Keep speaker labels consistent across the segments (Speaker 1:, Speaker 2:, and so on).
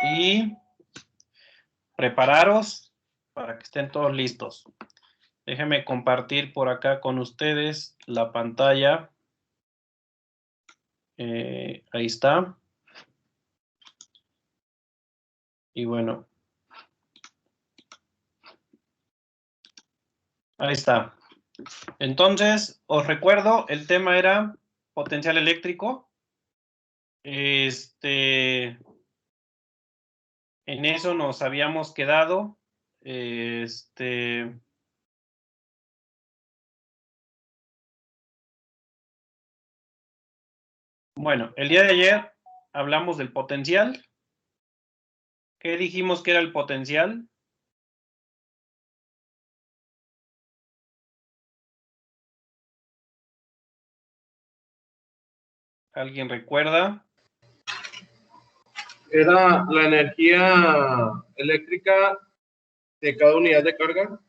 Speaker 1: y prepararos para que estén todos listos. Déjenme compartir por acá con ustedes la pantalla. Ahí está. Y bueno. Ahí está. Entonces, os recuerdo, el tema era potencial eléctrico. En eso nos habíamos quedado. Bueno, el día de ayer hablamos del potencial. ¿Qué dijimos que era el potencial? ¿Alguien recuerda?
Speaker 2: Era la energía eléctrica de cada unidad de carga.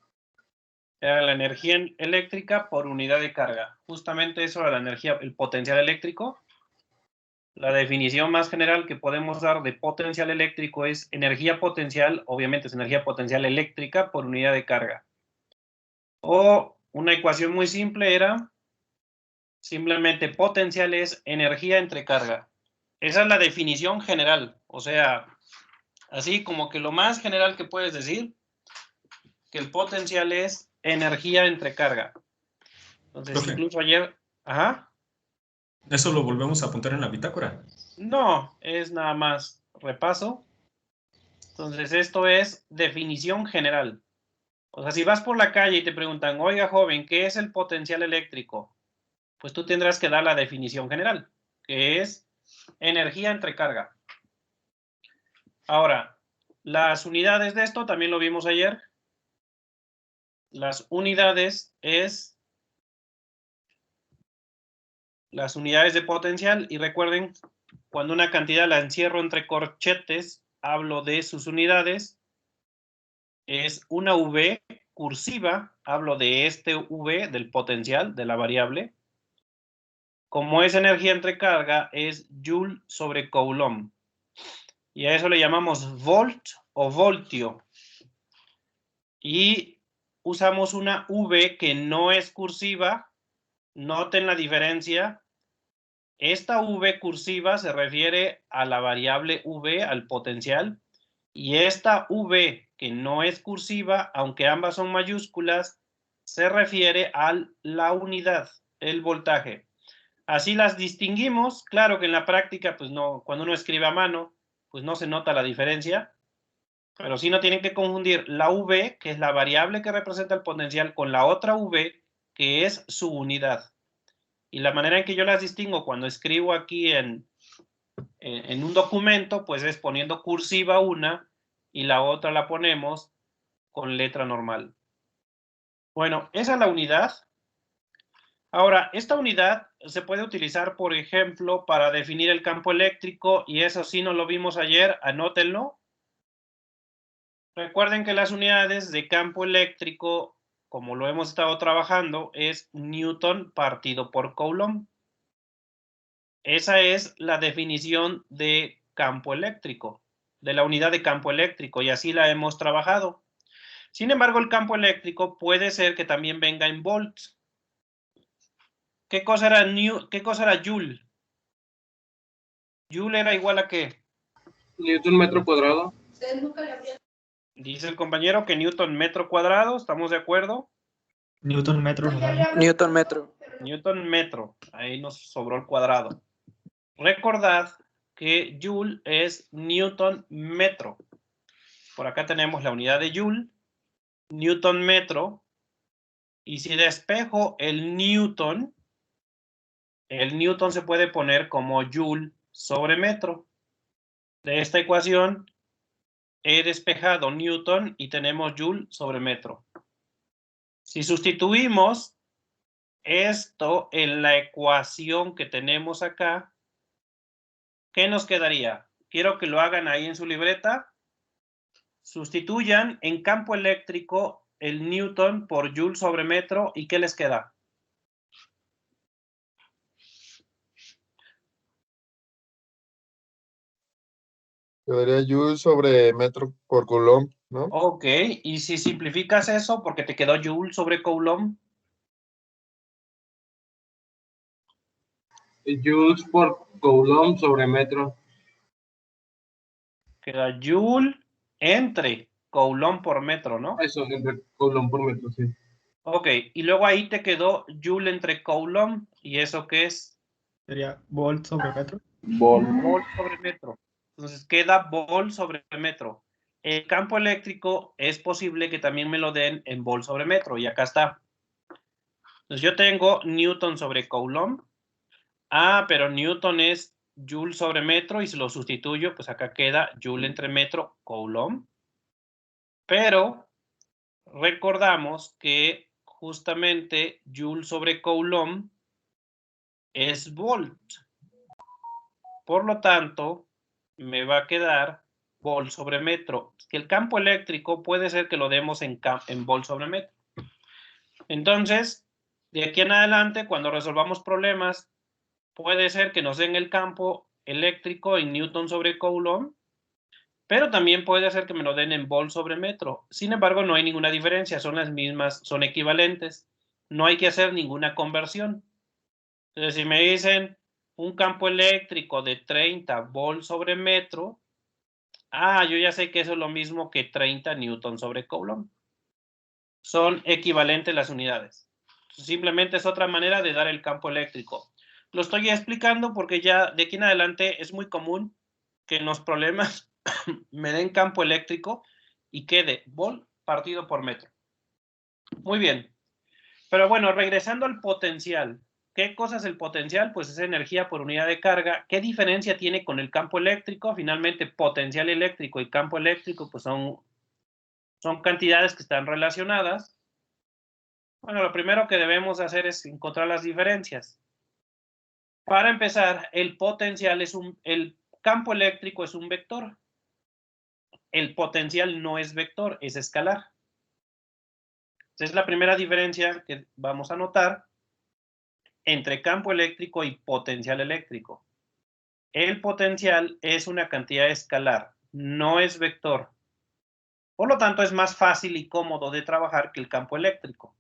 Speaker 1: Era la energía eléctrica por unidad de carga. Justamente eso era la energía, el potencial eléctrico. La definición más general que podemos dar de potencial eléctrico es energía potencial, obviamente es energía potencial eléctrica por unidad de carga. O una ecuación muy simple era simplemente potencial es energía entre carga. Esa es la definición general. O sea, así como que lo más general que puedes decir, que el potencial es energía entre carga. Entonces,
Speaker 3: Profe,
Speaker 1: incluso ayer... Ajá.
Speaker 3: ¿eso lo volvemos a apuntar en la bitácora?
Speaker 1: No, es nada más repaso. Entonces, esto es definición general. O sea, si vas por la calle y te preguntan, oiga, joven, ¿qué es el potencial eléctrico? Pues tú tendrás que dar la definición general, que es energía entre carga. Ahora, las unidades de esto también lo vimos ayer. Las unidades es las unidades de potencial, y recuerden, cuando una cantidad la encierro entre corchetes, hablo de sus unidades. Es una V cursiva, hablo de este V del potencial, de la variable. Como es energía entre carga, es Joule sobre Coulomb. Y a eso le llamamos volt o voltio. Y usamos una V que no es cursiva. Noten la diferencia. Esta V cursiva se refiere a la variable V, al potencial. Y esta V que no es cursiva, aunque ambas son mayúsculas, se refiere a la unidad, el voltaje. Así las distinguimos. Claro que en la práctica, pues no, cuando uno escribe a mano, pues no se nota la diferencia, pero sí no tienen que confundir la V, que es la variable que representa el potencial, con la otra V, que es su unidad. Y la manera en que yo las distingo cuando escribo aquí en un documento, pues es poniendo cursiva una y la otra la ponemos con letra normal. Bueno, esa es la unidad. Ahora, esta unidad se puede utilizar, por ejemplo, para definir el campo eléctrico, y eso sí no lo vimos ayer, anótenlo. Recuerden que las unidades de campo eléctrico, como lo hemos estado trabajando, es Newton partido por Coulomb. Esa es la definición de campo eléctrico, de la unidad de campo eléctrico, y así la hemos trabajado. Sin embargo, el campo eléctrico puede ser que también venga en volts. ¿Qué cosa era Joule? Joule era igual a ¿qué?
Speaker 2: Newton metro cuadrado.
Speaker 1: Dice el compañero que Newton metro cuadrado, ¿estamos de acuerdo?
Speaker 3: Newton metro.
Speaker 4: Newton metro.
Speaker 1: Newton metro, ahí nos sobró el cuadrado. Recordad que Joule es Newton metro. Por acá tenemos la unidad de Joule, Newton metro, y si despejo el Newton se puede poner como Joule sobre metro. De esta ecuación he despejado Newton y tenemos Joule sobre metro. Si sustituimos esto en la ecuación que tenemos acá, ¿qué nos quedaría? Quiero que lo hagan ahí en su libreta. Sustituyan en campo eléctrico el Newton por Joule sobre metro, ¿y qué les queda?
Speaker 2: Quedaría Joule sobre metro por Coulomb, ¿no?
Speaker 1: Ok, y si simplificas eso, porque te quedó Joule sobre Coulomb,
Speaker 2: Joules por Coulomb sobre metro.
Speaker 1: queda Joule entre Coulomb por metro, ¿no?
Speaker 2: Eso, entre Coulomb por metro, sí.
Speaker 1: Ok, y luego ahí te quedó Joule entre Coulomb, ¿y eso qué es?
Speaker 3: Sería volt sobre metro.
Speaker 1: Volt sobre metro. Entonces queda volt sobre metro. El campo eléctrico es posible que también me lo den en volt sobre metro, y acá está. Entonces yo tengo Newton sobre Coulomb. Ah, pero Newton es Joule sobre metro, y si lo sustituyo, pues acá queda Joule entre metro, Coulomb. Pero recordamos que justamente Joule sobre Coulomb es volt. Por lo tanto, me va a quedar volt sobre metro. Que el campo eléctrico puede ser que lo demos en volt sobre metro. Entonces, de aquí en adelante, cuando resolvamos problemas, puede ser que nos den el campo eléctrico en Newton sobre Coulomb, pero también puede ser que me lo den en volt sobre metro. Sin embargo, no hay ninguna diferencia, son las mismas, son equivalentes. No hay que hacer ninguna conversión. Entonces, si me dicen un campo eléctrico de 30 volt sobre metro, yo ya sé que eso es lo mismo que 30 newton sobre Coulomb. Son equivalentes las unidades. Simplemente es otra manera de dar el campo eléctrico. Lo estoy explicando porque ya de aquí en adelante es muy común que en los problemas me den campo eléctrico y quede volt partido por metro. Muy bien. Pero bueno, regresando al potencial. ¿Qué cosa es el potencial? Pues es energía por unidad de carga. ¿Qué diferencia tiene con el campo eléctrico? Finalmente, potencial eléctrico y campo eléctrico pues son cantidades que están relacionadas. Bueno, lo primero que debemos hacer es encontrar las diferencias. Para empezar, el potencial el campo eléctrico es un vector. El potencial no es vector, es escalar. Esa es la primera diferencia que vamos a notar entre campo eléctrico y potencial eléctrico. El potencial es una cantidad escalar, no es vector. Por lo tanto, es más fácil y cómodo de trabajar que el campo eléctrico.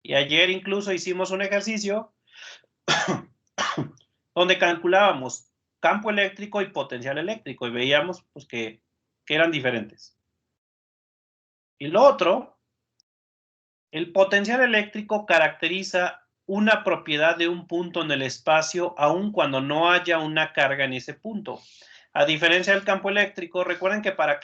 Speaker 1: Y ayer incluso hicimos un ejercicio donde calculábamos campo eléctrico y potencial eléctrico y veíamos pues, que eran diferentes. Y lo otro, el potencial eléctrico caracteriza una propiedad de un punto en el espacio aun cuando no haya una carga en ese punto. A diferencia del campo eléctrico, recuerden que para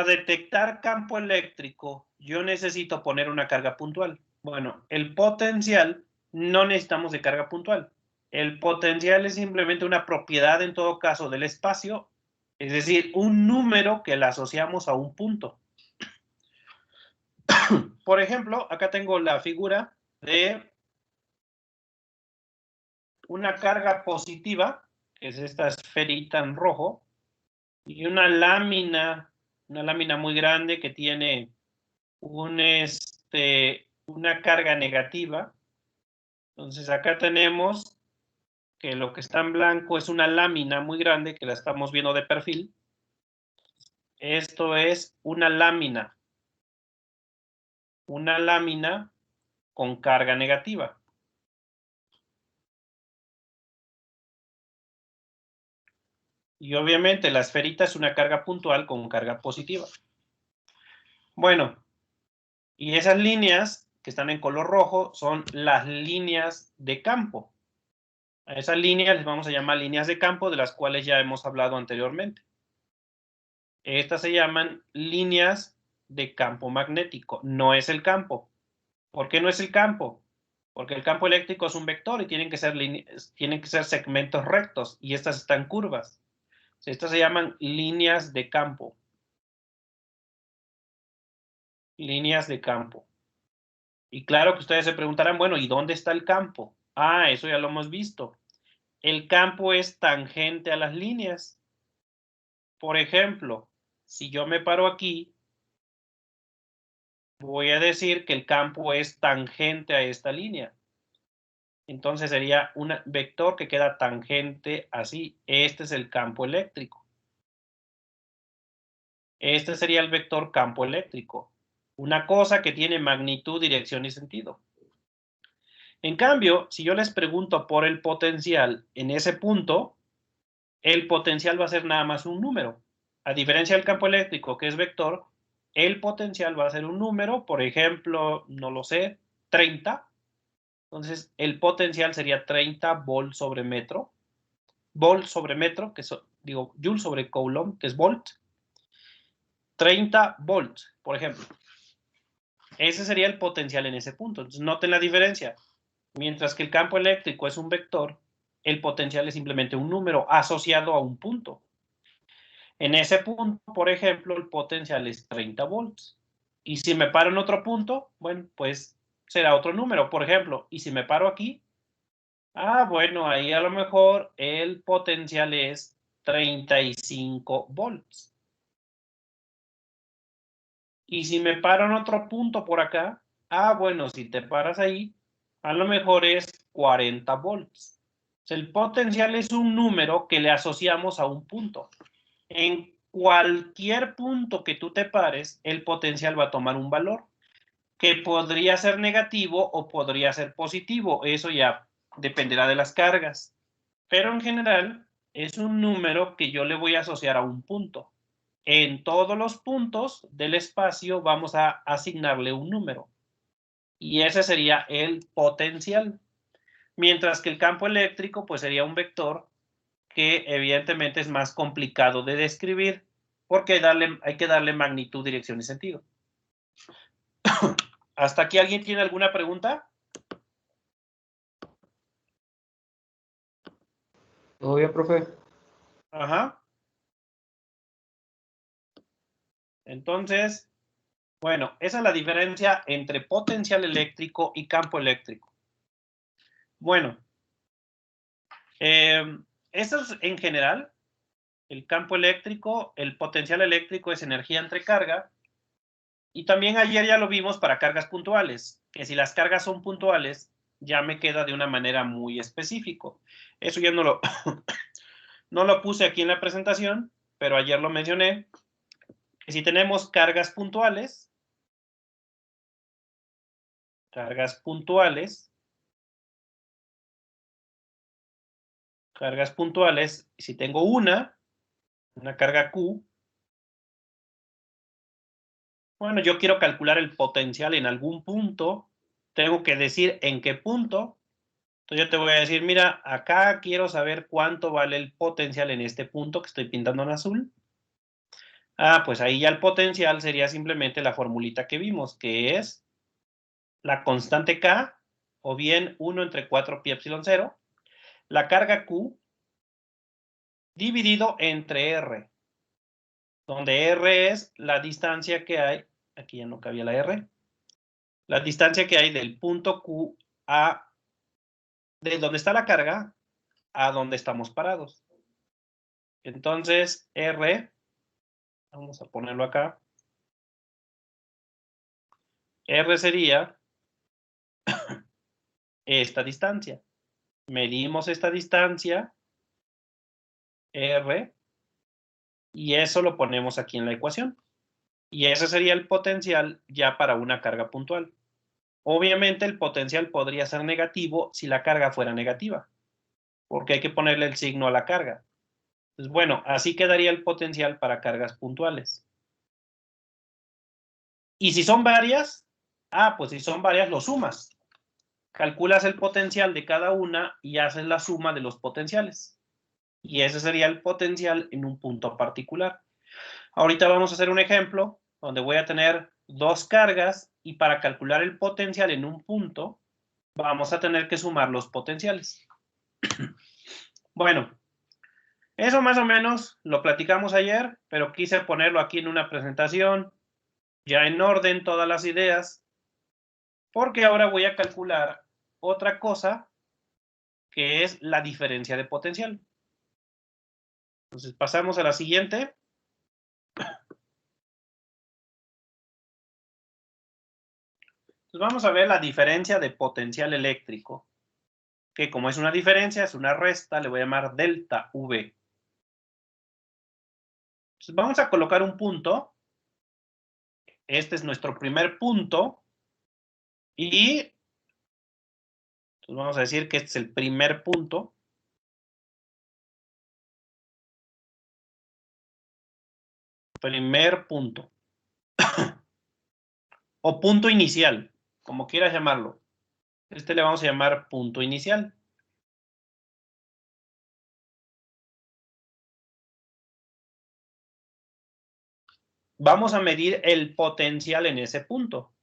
Speaker 1: detectar campo eléctrico yo necesito poner una carga puntual. Bueno, el potencial no necesitamos de carga puntual. El potencial es simplemente una propiedad en todo caso del espacio, es decir, un número que le asociamos a un punto. Por ejemplo, acá tengo la figura de una carga positiva, que es esta esferita en rojo, y una lámina muy grande que tiene una carga negativa. Entonces acá tenemos que lo que está en blanco es una lámina muy grande que la estamos viendo de perfil. Esto es una lámina con carga negativa. Y obviamente la esferita es una carga puntual con carga positiva. Bueno, y esas líneas que están en color rojo son las líneas de campo. A esas líneas les vamos a llamar líneas de campo, de las cuales ya hemos hablado anteriormente. Estas se llaman líneas de campo magnético. No es el campo. ¿Por qué no es el campo? Porque el campo eléctrico es un vector y tienen que ser segmentos rectos, y estas están curvas. Estas se llaman líneas de campo. Líneas de campo. Y claro que ustedes se preguntarán, bueno, ¿y dónde está el campo? Eso ya lo hemos visto. El campo es tangente a las líneas. Por ejemplo, si yo me paro aquí, voy a decir que el campo es tangente a esta línea. Entonces sería un vector que queda tangente así. Este es el campo eléctrico. Este sería el vector campo eléctrico. Una cosa que tiene magnitud, dirección y sentido. En cambio, si yo les pregunto por el potencial en ese punto, el potencial va a ser nada más un número. A diferencia del campo eléctrico, que es vector, el potencial va a ser un número, por ejemplo, no lo sé, 30. Entonces, el potencial sería 30 volt sobre metro. Volt sobre metro, que es, digo, joule sobre coulomb, que es volt. 30 volts, por ejemplo. Ese sería el potencial en ese punto. Entonces, noten la diferencia. Mientras que el campo eléctrico es un vector, el potencial es simplemente un número asociado a un punto. En ese punto, por ejemplo, el potencial es 30 volts. Y si me paro en otro punto, bueno, pues será otro número, por ejemplo. Y si me paro aquí, bueno, ahí a lo mejor el potencial es 35 volts. Y si me paro en otro punto por acá, bueno, si te paras ahí, a lo mejor es 40 volts. El potencial es un número que le asociamos a un punto. En cualquier punto que tú te pares, el potencial va a tomar un valor que podría ser negativo o podría ser positivo. Eso ya dependerá de las cargas. Pero en general es un número que yo le voy a asociar a un punto. En todos los puntos del espacio vamos a asignarle un número. Y ese sería el potencial. Mientras que el campo eléctrico pues sería un vector que evidentemente es más complicado de describir porque hay que darle magnitud, dirección y sentido. ¿Hasta aquí alguien tiene alguna pregunta?
Speaker 3: ¿Todo bien, profe?
Speaker 1: Ajá. Entonces, bueno, esa es la diferencia entre potencial eléctrico y campo eléctrico. Bueno, eso es en general. El campo eléctrico, el potencial eléctrico es energía entre carga. Y también ayer ya lo vimos para cargas puntuales, que si las cargas son puntuales, ya me queda de una manera muy específico. Eso ya no lo, no lo puse aquí en la presentación, pero ayer lo mencioné, que si tenemos cargas puntuales, si tengo una carga Q, bueno, yo quiero calcular el potencial en algún punto, tengo que decir en qué punto. Entonces yo te voy a decir, mira, acá quiero saber cuánto vale el potencial en este punto que estoy pintando en azul. Pues ahí ya el potencial sería simplemente la formulita que vimos, que es la constante K, o bien 1 entre 4 pi epsilon 0, la carga Q, dividido entre R, donde R es la distancia que hay, aquí ya no cabía la R, la distancia que hay del punto Q de donde está la carga, a donde estamos parados. Entonces, R, vamos a ponerlo acá, R sería esta distancia. Medimos esta distancia, R, y eso lo ponemos aquí en la ecuación. Y ese sería el potencial ya para una carga puntual. Obviamente el potencial podría ser negativo si la carga fuera negativa, porque hay que ponerle el signo a la carga. Pues bueno, así quedaría el potencial para cargas puntuales. Y si son varias, pues si son varias lo sumas. Calculas el potencial de cada una y haces la suma de los potenciales. Y ese sería el potencial en un punto particular. Ahorita vamos a hacer un ejemplo donde voy a tener dos cargas y para calcular el potencial en un punto vamos a tener que sumar los potenciales. Bueno, eso más o menos lo platicamos ayer, pero quise ponerlo aquí en una presentación, ya en orden todas las ideas, porque ahora voy a calcular otra cosa que es la diferencia de potencial. Entonces pasamos a la siguiente. Entonces vamos a ver la diferencia de potencial eléctrico. que como es una diferencia, es una resta, le voy a llamar delta V. Entonces vamos a colocar un punto. Este es nuestro primer punto. Y entonces vamos a decir que este es el primer punto. Primer punto. O punto inicial, como quieras llamarlo. Este le vamos a llamar punto inicial. Vamos a medir el potencial en ese punto.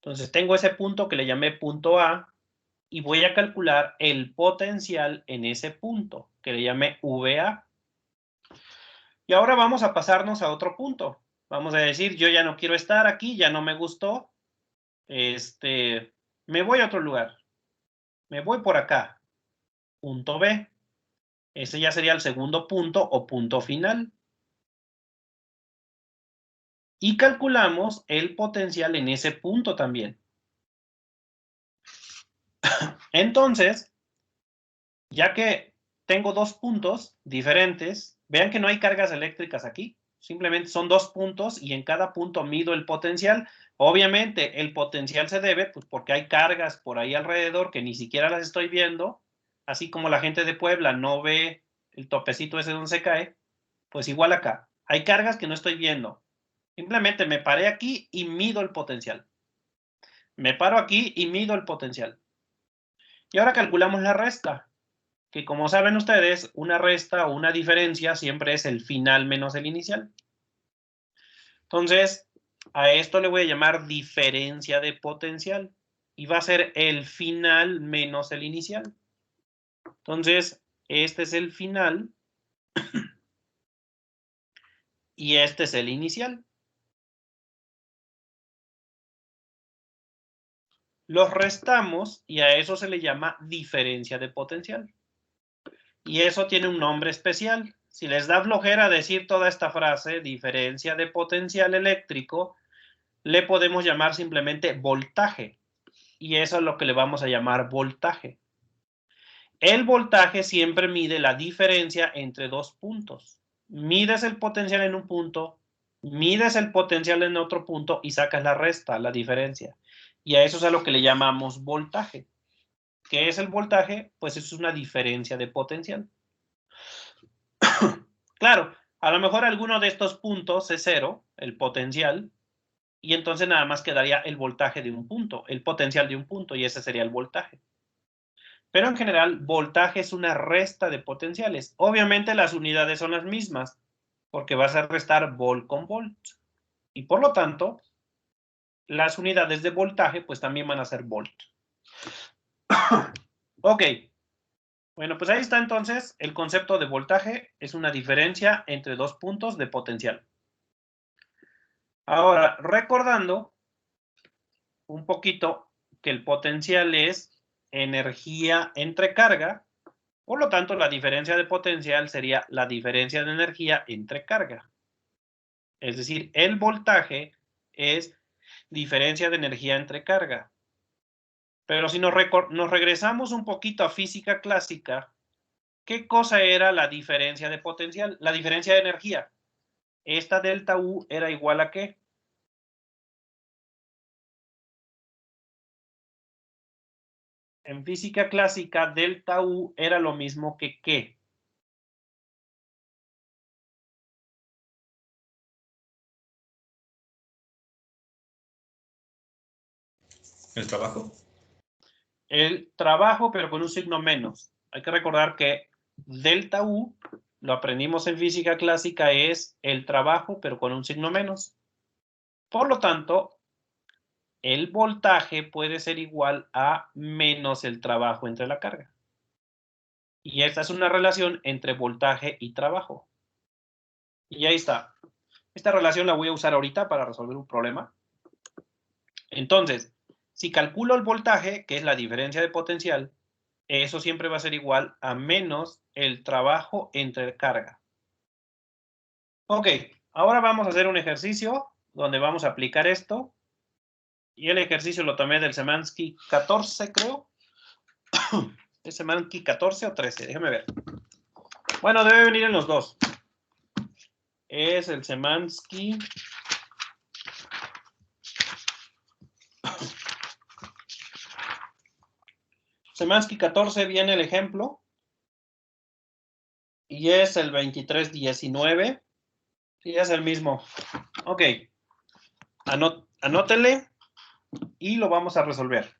Speaker 1: Entonces tengo ese punto que le llamé punto A y voy a calcular el potencial en ese punto que le llamé VA. Y ahora vamos a pasarnos a otro punto. Vamos a decir, yo ya no quiero estar aquí, ya no me gustó. Me voy a otro lugar. Me voy por acá. Punto B. Ese ya sería el segundo punto o punto final. Y calculamos el potencial en ese punto también. Entonces, ya que tengo dos puntos diferentes, vean que no hay cargas eléctricas aquí. Simplemente son dos puntos y en cada punto mido el potencial. Obviamente, el potencial se debe, pues, porque hay cargas por ahí alrededor que ni siquiera las estoy viendo. Así como la gente de Puebla no ve el topecito ese donde se cae, pues igual acá. Hay cargas que no estoy viendo. Simplemente me paré aquí y mido el potencial. Me paro aquí y mido el potencial. Y ahora calculamos la resta, que como saben ustedes, una resta o una diferencia siempre es el final menos el inicial. Entonces, a esto le voy a llamar diferencia de potencial. Y va a ser el final menos el inicial. Entonces, este es el final y este es el inicial. Los restamos y a eso se le llama diferencia de potencial. Y eso tiene un nombre especial. Si les da flojera decir toda esta frase, diferencia de potencial eléctrico, le podemos llamar simplemente voltaje. Y eso es lo que le vamos a llamar voltaje. El voltaje siempre mide la diferencia entre dos puntos. Mides el potencial en un punto, mides el potencial en otro punto y sacas la resta, la diferencia. Y a eso es a lo que le llamamos voltaje. ¿Qué es el voltaje? Pues es una diferencia de potencial. Claro, a lo mejor alguno de estos puntos es cero, el potencial, y entonces nada más quedaría el voltaje de un punto, el potencial de un punto, y ese sería el voltaje. Pero en general, voltaje es una resta de potenciales. Obviamente las unidades son las mismas, porque vas a restar volt con volt. Y por lo tanto, las unidades de voltaje pues también van a ser volt. Ok. Bueno, pues ahí está entonces el concepto de voltaje. Es una diferencia entre dos puntos de potencial. Ahora, recordando un poquito que el potencial es energía entre carga, por lo tanto, la diferencia de potencial sería la diferencia de energía entre carga. Es decir, el voltaje es diferencia de energía entre carga. Pero si nos regresamos un poquito a física clásica, ¿qué cosa era la diferencia de potencial? La diferencia de energía. Esta delta U era igual a ¿qué? En física clásica, delta U era lo mismo que ¿qué?
Speaker 4: ¿El trabajo?
Speaker 1: El trabajo, pero con un signo menos. Hay que recordar que delta U, lo aprendimos en física clásica, es el trabajo, pero con un signo menos. Por lo tanto, el voltaje puede ser igual a menos el trabajo entre la carga. Y esta es una relación entre voltaje y trabajo. Y ahí está. Esta relación la voy a usar ahorita para resolver un problema. Entonces, si calculo el voltaje, que es la diferencia de potencial, eso siempre va a ser igual a menos el trabajo entre carga. Ok, ahora vamos a hacer un ejercicio donde vamos a aplicar esto. Y el ejercicio lo tomé del Szymanski 14, creo. ¿Es Szymanski 14 o 13? Déjame ver. Bueno, debe venir en los dos. Es el Szymanski. Szymanski 14 viene el ejemplo. Y es el 2319. Sí, es el mismo. Ok. Anótele y lo vamos a resolver.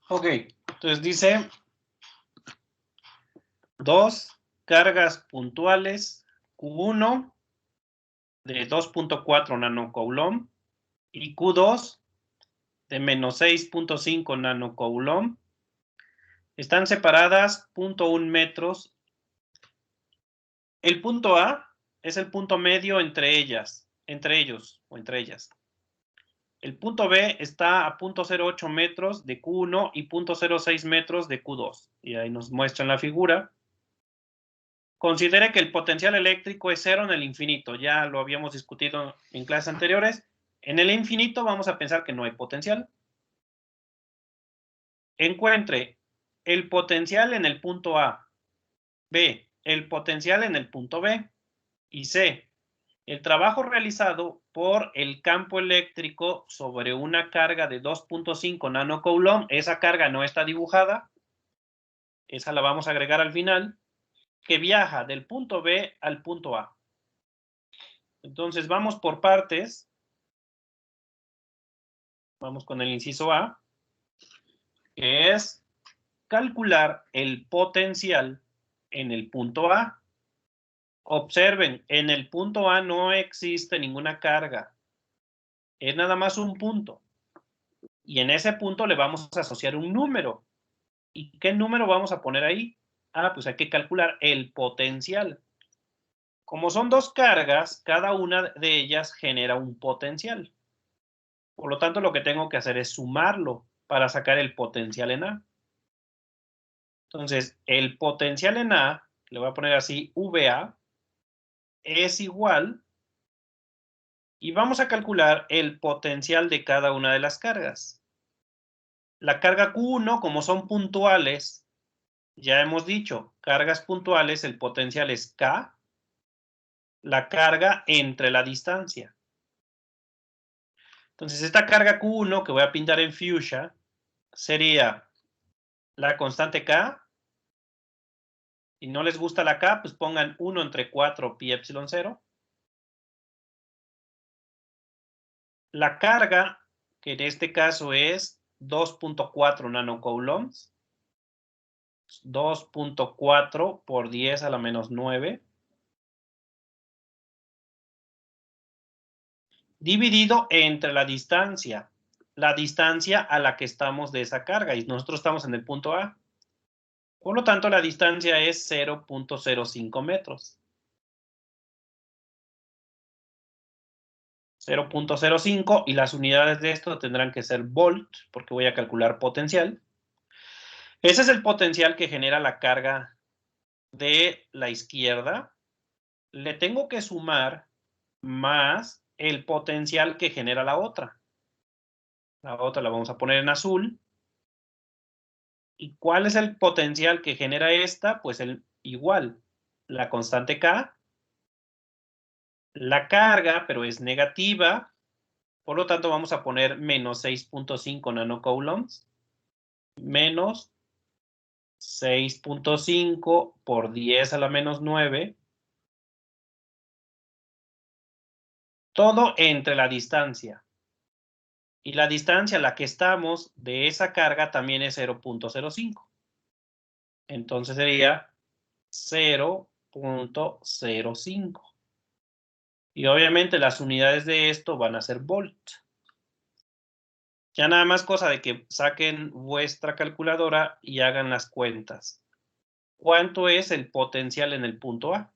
Speaker 1: Ok, entonces dice 2 cargas puntuales Q1 de 2.4 nanocoulomb y Q2 de menos 6.5 nanocoulomb. Están separadas 0.1 metros. El punto A es el punto medio entre ellos o entre ellas. El punto B está a 0.08 metros de Q1 y 0.06 metros de Q2. Y ahí nos muestra en la figura. Considere que el potencial eléctrico es cero en el infinito. Ya lo habíamos discutido en clases anteriores. En el infinito vamos a pensar que no hay potencial. Encuentre el potencial en el punto A. B, el potencial en el punto B. Y C, el trabajo realizado por el campo eléctrico sobre una carga de 2.5 nanocoulomb. Esa carga no está dibujada. Esa la vamos a agregar al final. Que viaja del punto B al punto A. Entonces vamos por partes. Vamos con el inciso A, que es calcular el potencial en el punto A. Observen, en el punto A no existe ninguna carga. Es nada más un punto. Y en ese punto le vamos a asociar un número. ¿Y qué número vamos a poner ahí? Ah, pues hay que calcular el potencial. Como son dos cargas, cada una de ellas genera un potencial. Por lo tanto, lo que tengo que hacer es sumarlo para sacar el potencial en A. Entonces, el potencial en A le voy a poner así, VA, es igual, y vamos a calcular el potencial de cada una de las cargas. La carga Q1, como son puntuales, ya hemos dicho, cargas puntuales, el potencial es K, la carga entre la distancia. Entonces, esta carga Q1, que voy a pintar en fuchsia, sería la constante K. Si no les gusta la K, pues pongan 1 entre 4 pi epsilon 0. La carga, que en este caso es 2.4 nanocoulombs, 2.4 por 10 a la menos 9, dividido entre la distancia a la que estamos de esa carga, y nosotros estamos en el punto A. Por lo tanto, la distancia es 0.05 metros. 0.05, y las unidades de esto tendrán que ser volt, porque voy a calcular potencial. Ese es el potencial que genera la carga de la izquierda. Le tengo que sumar más el potencial que genera la otra. La otra la vamos a poner en azul. ¿Y cuál es el potencial que genera esta? Pues el igual, la constante K, la carga, pero es negativa, por lo tanto vamos a poner menos 6.5 nanocoulombs, menos 6.5 por 10 a la menos 9, todo entre la distancia. Y la distancia a la que estamos de esa carga también es 0.05. Entonces sería 0.05. Y obviamente las unidades de esto van a ser volt. Ya nada más cosa de que saquen vuestra calculadora y hagan las cuentas. ¿Cuánto es el potencial en el punto A?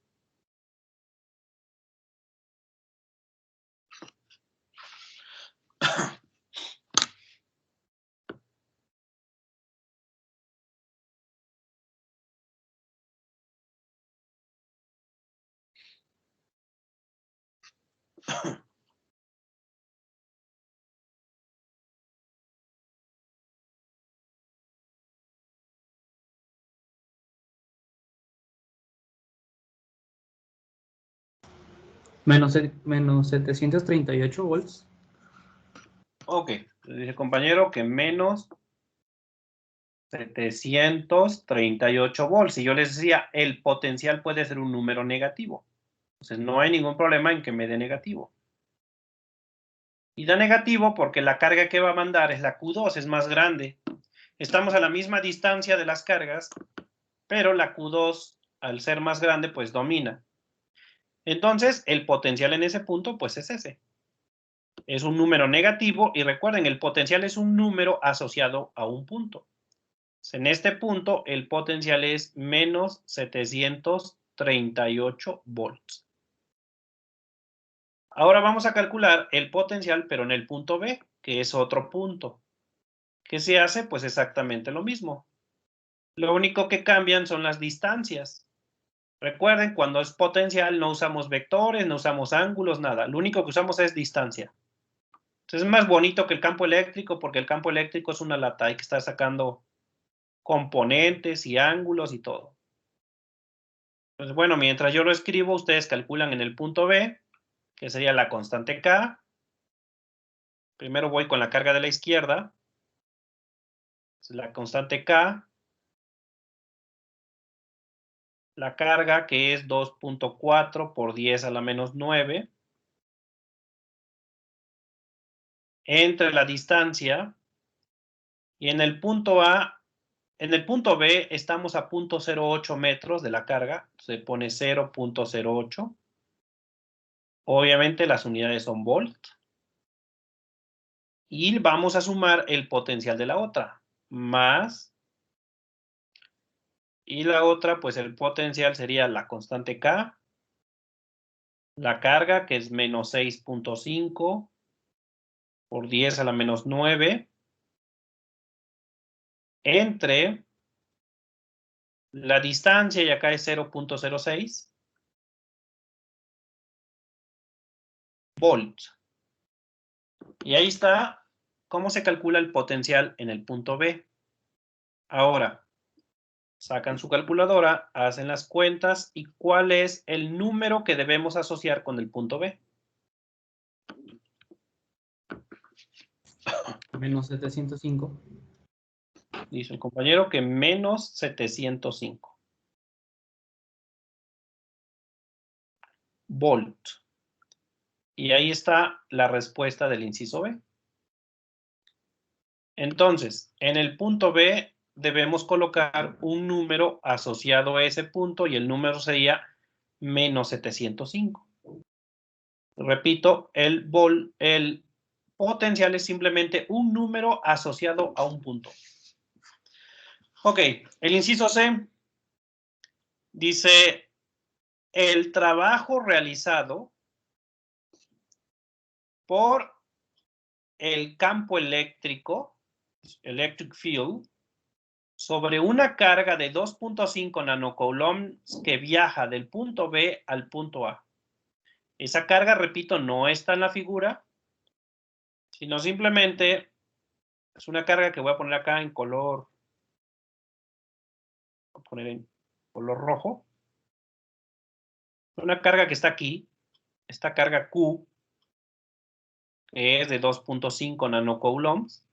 Speaker 3: Menos 738 volts.
Speaker 1: Ok, le dice el compañero que menos 738 volts. Y yo les decía, el potencial puede ser un número negativo. Entonces no hay ningún problema en que me dé negativo. Y da negativo porque la carga que va a mandar es la Q2, es más grande. Estamos a la misma distancia de las cargas, pero la Q2, al ser más grande, pues domina. Entonces, el potencial en ese punto, pues es ese. Es un número negativo, y recuerden, el potencial es un número asociado a un punto. En este punto, el potencial es menos 738 volts. Ahora vamos a calcular el potencial, pero en el punto B, que es otro punto. ¿Qué se hace? Pues exactamente lo mismo. Lo único que cambian son las distancias. Recuerden, cuando es potencial no usamos vectores, no usamos ángulos, nada. Lo único que usamos es distancia. Entonces es más bonito que el campo eléctrico, porque el campo eléctrico es una lata. Hay que estar sacando componentes y ángulos y todo. Pues bueno, mientras yo lo escribo, ustedes calculan en el punto B, que sería la constante K. Primero voy con la carga de la izquierda. La constante K. La carga, que es 2.4 por 10 a la menos 9. Entre la distancia. Y en el punto A, en el punto B estamos a 0.08 metros de la carga. Se pone 0.08. Obviamente las unidades son volt. Y vamos a sumar el potencial de la otra. Más. Y la otra, pues el potencial sería la constante K. La carga, que es menos 6.5 por 10 a la menos 9. Entre La distancia, y acá es 0.06 volts. Y ahí está cómo se calcula el potencial en el punto B. Ahora, sacan su calculadora, hacen las cuentas y cuál es el número que debemos asociar con el punto B.
Speaker 3: Menos 705.
Speaker 1: Dice el compañero que menos 705 volt. Y ahí está la respuesta del inciso B. Entonces, en el punto B debemos colocar un número asociado a ese punto y el número sería menos 705. Repito, el potencial es simplemente un número asociado a un punto. Ok, el inciso C dice, el trabajo realizado por el campo eléctrico, electric field, sobre una carga de 2.5 nanocoulombs que viaja del punto B al punto A. Esa carga, repito, no está en la figura, sino simplemente es una carga que voy a poner acá en color, voy a poner en color rojo. Una carga que está aquí, esta carga Q, que es de 2.5 nanocoulombs,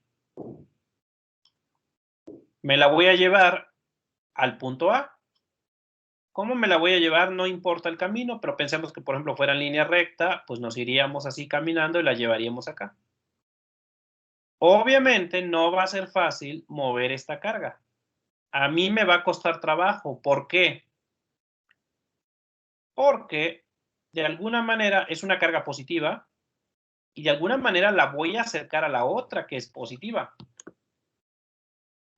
Speaker 1: me la voy a llevar al punto A. ¿Cómo me la voy a llevar? No importa el camino, pero pensemos que, por ejemplo, fuera en línea recta, pues nos iríamos así caminando y la llevaríamos acá. Obviamente no va a ser fácil mover esta carga. A mí me va a costar trabajo. ¿Por qué? Porque de alguna manera es una carga positiva y de alguna manera la voy a acercar a la otra que es positiva.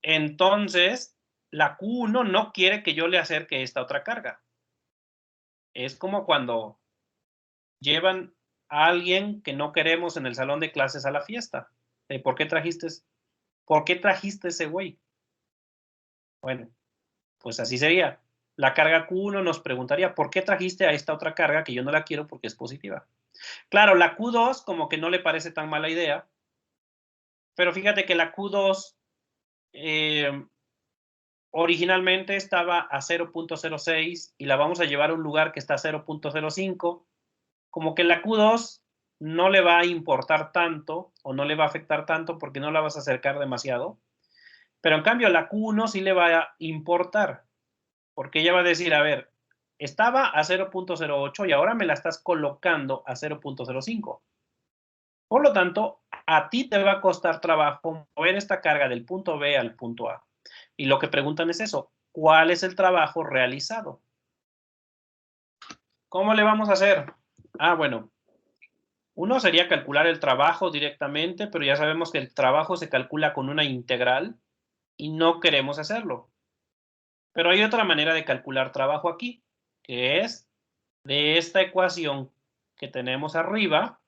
Speaker 1: Entonces, la Q1 no quiere que yo le acerque esta otra carga. Es como cuando llevan a alguien que no queremos en el salón de clases a la fiesta. ¿Por qué trajiste ese güey? Bueno, pues así sería. La carga Q1 nos preguntaría, ¿por qué trajiste a esta otra carga que yo no la quiero porque es positiva? Claro, la Q2 como que no le parece tan mala idea, pero fíjate que la Q2 originalmente estaba a 0.06 y la vamos a llevar a un lugar que está a 0.05. Como que la Q2 no le va a importar tanto o no le va a afectar tanto porque no la vas a acercar demasiado. Pero en cambio la Q1 sí le va a importar porque ella va a decir, a ver, estaba a 0.08 y ahora me la estás colocando a 0.05. Por lo tanto, a ti te va a costar trabajo mover esta carga del punto B al punto A. Y lo que preguntan es eso, ¿cuál es el trabajo realizado? ¿Cómo le vamos a hacer? Ah, bueno, uno sería calcular el trabajo directamente, pero ya sabemos que el trabajo se calcula con una integral y no queremos hacerlo. Pero hay otra manera de calcular trabajo aquí, que es de esta ecuación que tenemos arriba,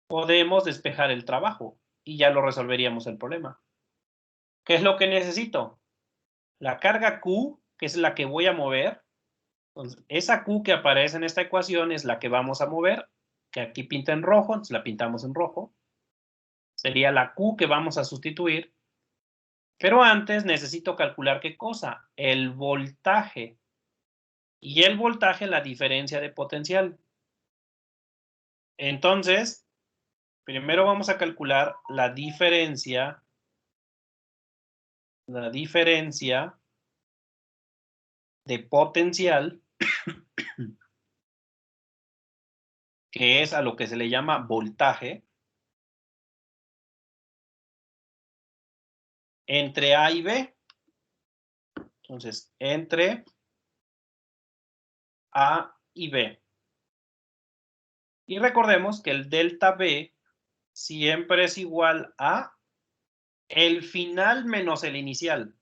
Speaker 1: podemos despejar el trabajo y ya lo resolveríamos el problema. ¿Qué es lo que necesito? La carga Q, que es la que voy a mover. Entonces, esa Q que aparece en esta ecuación es la que vamos a mover, que aquí pinta en rojo, entonces la pintamos en rojo. Sería la Q que vamos a sustituir. Pero antes necesito calcular ¿qué cosa? El voltaje. Y el voltaje, la diferencia de potencial. Entonces, primero vamos a calcular la diferencia de potencial, que es a lo que se le llama voltaje, entre A y B. Entonces, entre A y B. Y recordemos que el delta B siempre es igual a el final menos el inicial.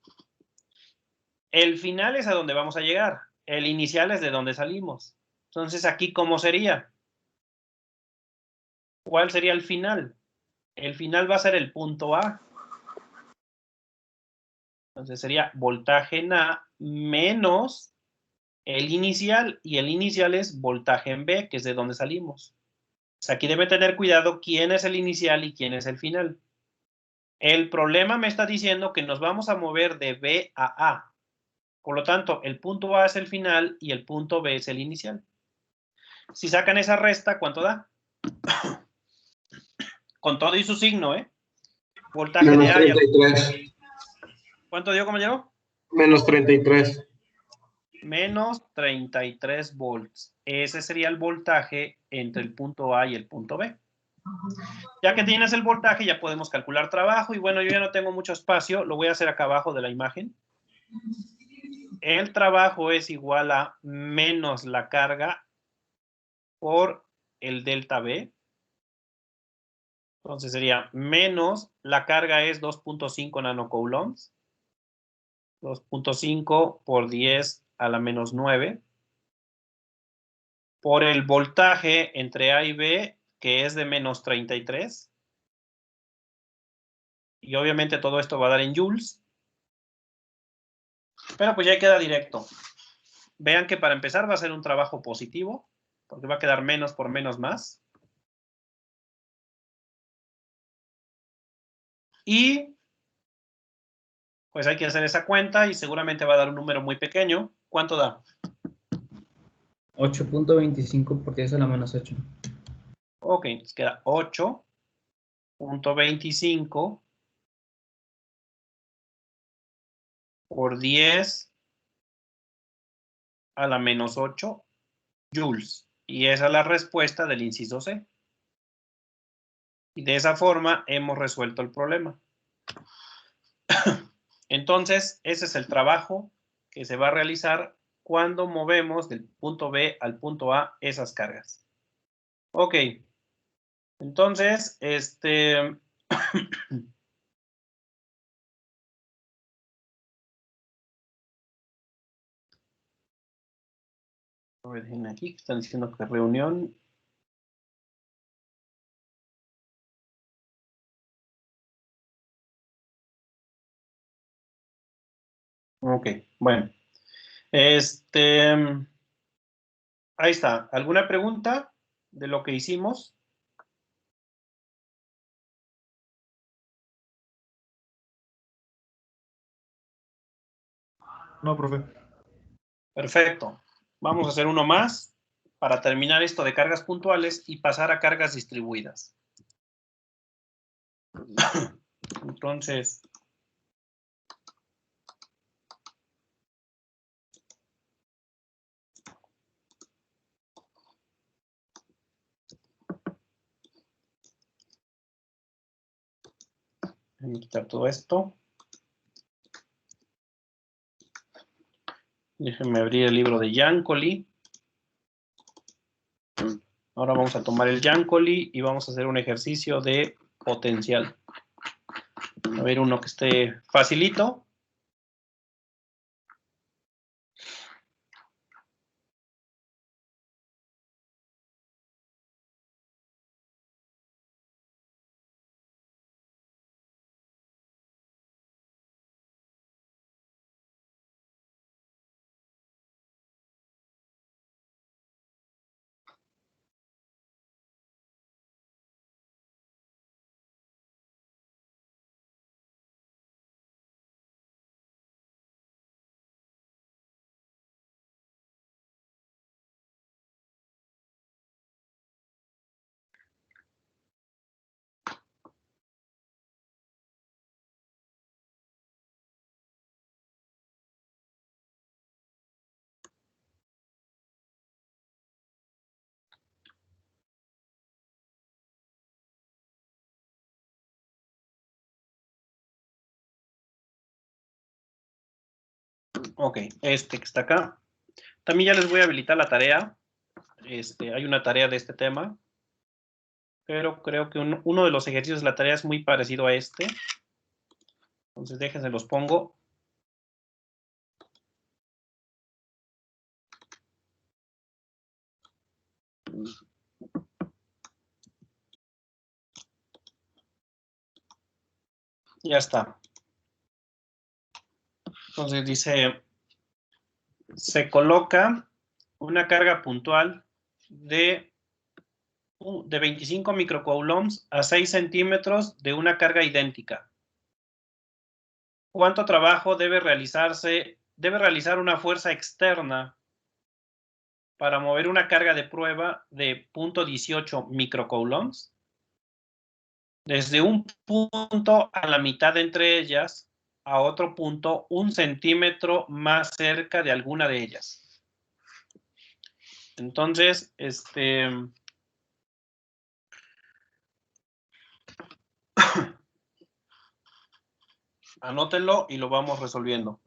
Speaker 1: El final es a donde vamos a llegar. El inicial es de donde salimos. Entonces, aquí, ¿cómo sería? ¿Cuál sería el final? El final va a ser el punto A. Entonces sería voltaje en A menos el inicial, y el inicial es voltaje en B, que es de donde salimos. O sea, aquí debe tener cuidado quién es el inicial y quién es el final. El problema me está diciendo que nos vamos a mover de B a A. Por lo tanto, el punto A es el final y el punto B es el inicial. Si sacan esa resta, ¿cuánto da? Con todo y su signo, ¿eh? Voltaje
Speaker 2: Menos
Speaker 1: de A.
Speaker 2: 33.
Speaker 1: ¿Cuánto dio, compañero?
Speaker 2: Menos 33.
Speaker 1: Menos 33 volts. Ese sería el voltaje entre el punto A y el punto B. Ya que tienes el voltaje, ya podemos calcular trabajo. Y bueno, yo ya no tengo mucho espacio. Lo voy a hacer acá abajo de la imagen. El trabajo es igual a menos la carga por el delta B. Entonces sería menos, la carga es 2.5 nanocoulombs. 2.5 por 10 a la menos 9. Por el voltaje entre A y B, que es de menos 33. Y obviamente todo esto va a dar en joules. Pero pues ya queda directo. Vean que para empezar va a ser un trabajo positivo, porque va a quedar menos por menos más. Y pues hay que hacer esa cuenta y seguramente va a dar un número muy pequeño. ¿Cuánto da?
Speaker 3: 8.25 por 10 a la menos 8.
Speaker 1: Ok, entonces queda 8.25 por 10 a la menos 8 joules. Y esa es la respuesta del inciso C. Y de esa forma hemos resuelto el problema. Entonces, ese es el trabajo que se va a realizar cuando movemos del punto B al punto A esas cargas. Ok. Entonces, a ver, déjenme aquí, que están diciendo que reunión. Ok, bueno. Ahí está. ¿Alguna pregunta de lo que hicimos?
Speaker 4: No, profe.
Speaker 1: Perfecto. Vamos a hacer uno más para terminar esto de cargas puntuales y pasar a cargas distribuidas. Entonces, déjenme quitar todo esto. Déjenme abrir el libro de Yancoli. Ahora vamos a tomar el Yancoli y vamos a hacer un ejercicio de potencial. A ver, uno que esté facilito. Ok, este que está acá. También ya les voy a habilitar la tarea. Hay una tarea de este tema. Pero creo que uno de los ejercicios de la tarea es muy parecido a este. Entonces déjense los pongo. Ya está. Entonces dice, se coloca una carga puntual de 25 microcoulombs a 6 centímetros de una carga idéntica. ¿Cuánto trabajo debe realizarse? Debe realizar una fuerza externa para mover una carga de prueba de 0.18 microcoulombs desde un punto a la mitad entre ellas a otro punto 1 centímetro más cerca de alguna de ellas. Entonces, anótenlo y lo vamos resolviendo.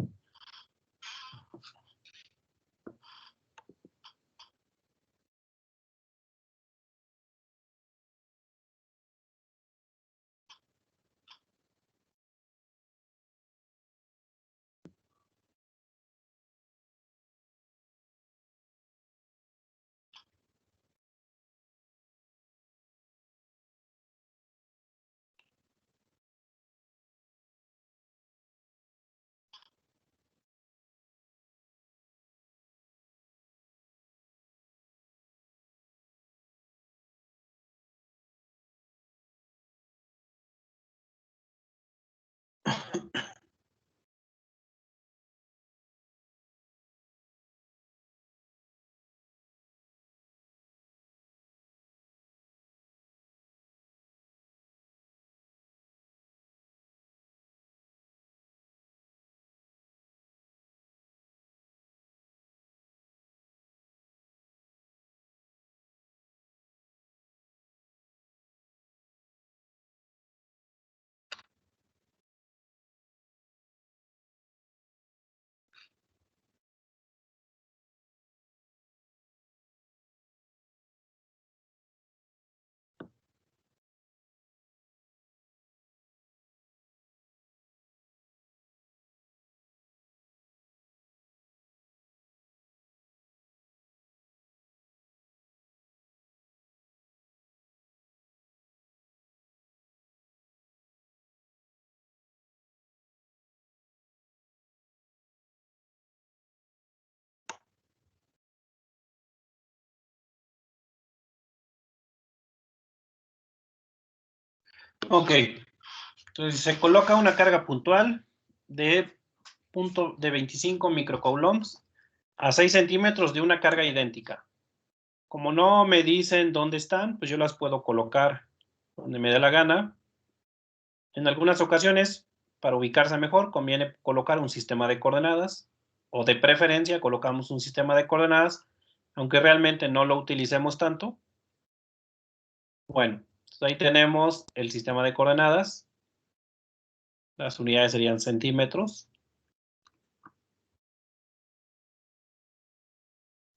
Speaker 1: Ok, entonces se coloca una carga puntual de 25 microcoulombs a 6 centímetros de una carga idéntica. Como no me dicen dónde están, pues yo las puedo colocar donde me dé la gana. En algunas ocasiones, para ubicarse mejor, conviene colocar un sistema de coordenadas, o de preferencia colocamos un sistema de coordenadas, aunque realmente no lo utilicemos tanto. Bueno, ahí tenemos el sistema de coordenadas. Las unidades serían centímetros.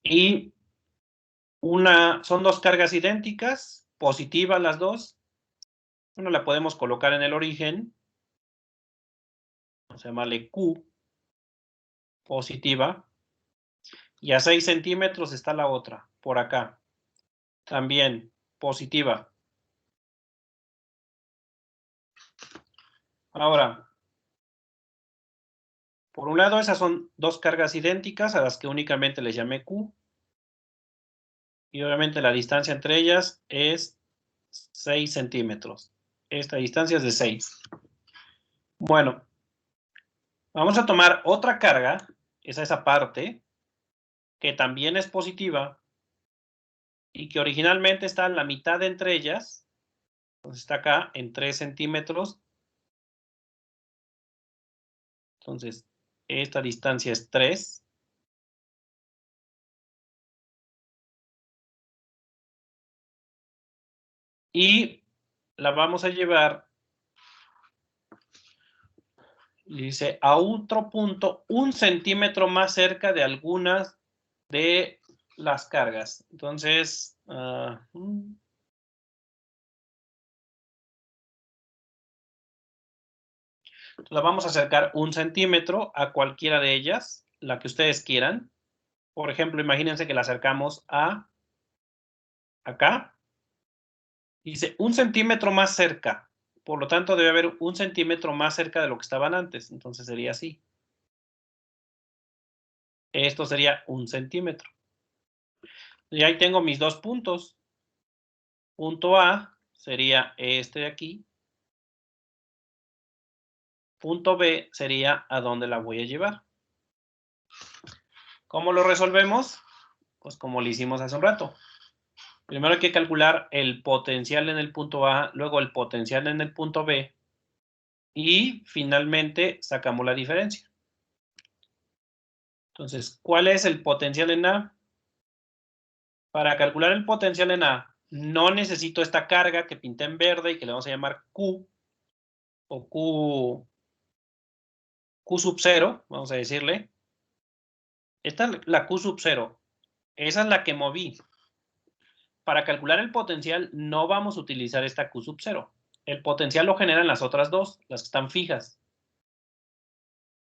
Speaker 1: Y son dos cargas idénticas, positivas las dos. Una la podemos colocar en el origen. Vamos a llamarle Q, positiva. Y a 6 centímetros está la otra, por acá. También positiva. Ahora, por un lado, esas son dos cargas idénticas a las que únicamente les llamé Q. Y obviamente la distancia entre ellas es 6 centímetros. Esta distancia es de 6. Bueno, vamos a tomar otra carga, esa parte, que también es positiva y que originalmente está en la mitad entre ellas. Entonces está acá en 3 centímetros. Entonces, esta distancia es 3. Y la vamos a llevar, dice, a otro punto, 1 centímetro más cerca de algunas de las cargas. Entonces, la vamos a acercar 1 centímetro a cualquiera de ellas, la que ustedes quieran. Por ejemplo, imagínense que la acercamos a acá. Dice 1 centímetro más cerca. Por lo tanto, debe haber 1 centímetro más cerca de lo que estaban antes. Entonces sería así. Esto sería 1 centímetro. Y ahí tengo mis dos puntos. Punto A sería este de aquí. Punto B sería a dónde la voy a llevar. ¿Cómo lo resolvemos? Pues como lo hicimos hace un rato. Primero hay que calcular el potencial en el punto A, luego el potencial en el punto B y finalmente sacamos la diferencia. Entonces, ¿cuál es el potencial en A? Para calcular el potencial en A, no necesito esta carga que pinté en verde y que le vamos a llamar Q o Q sub 0, vamos a decirle. Esta es la Q sub 0. Esa es la que moví. Para calcular el potencial no vamos a utilizar esta Q sub 0. El potencial lo generan las otras dos, las que están fijas.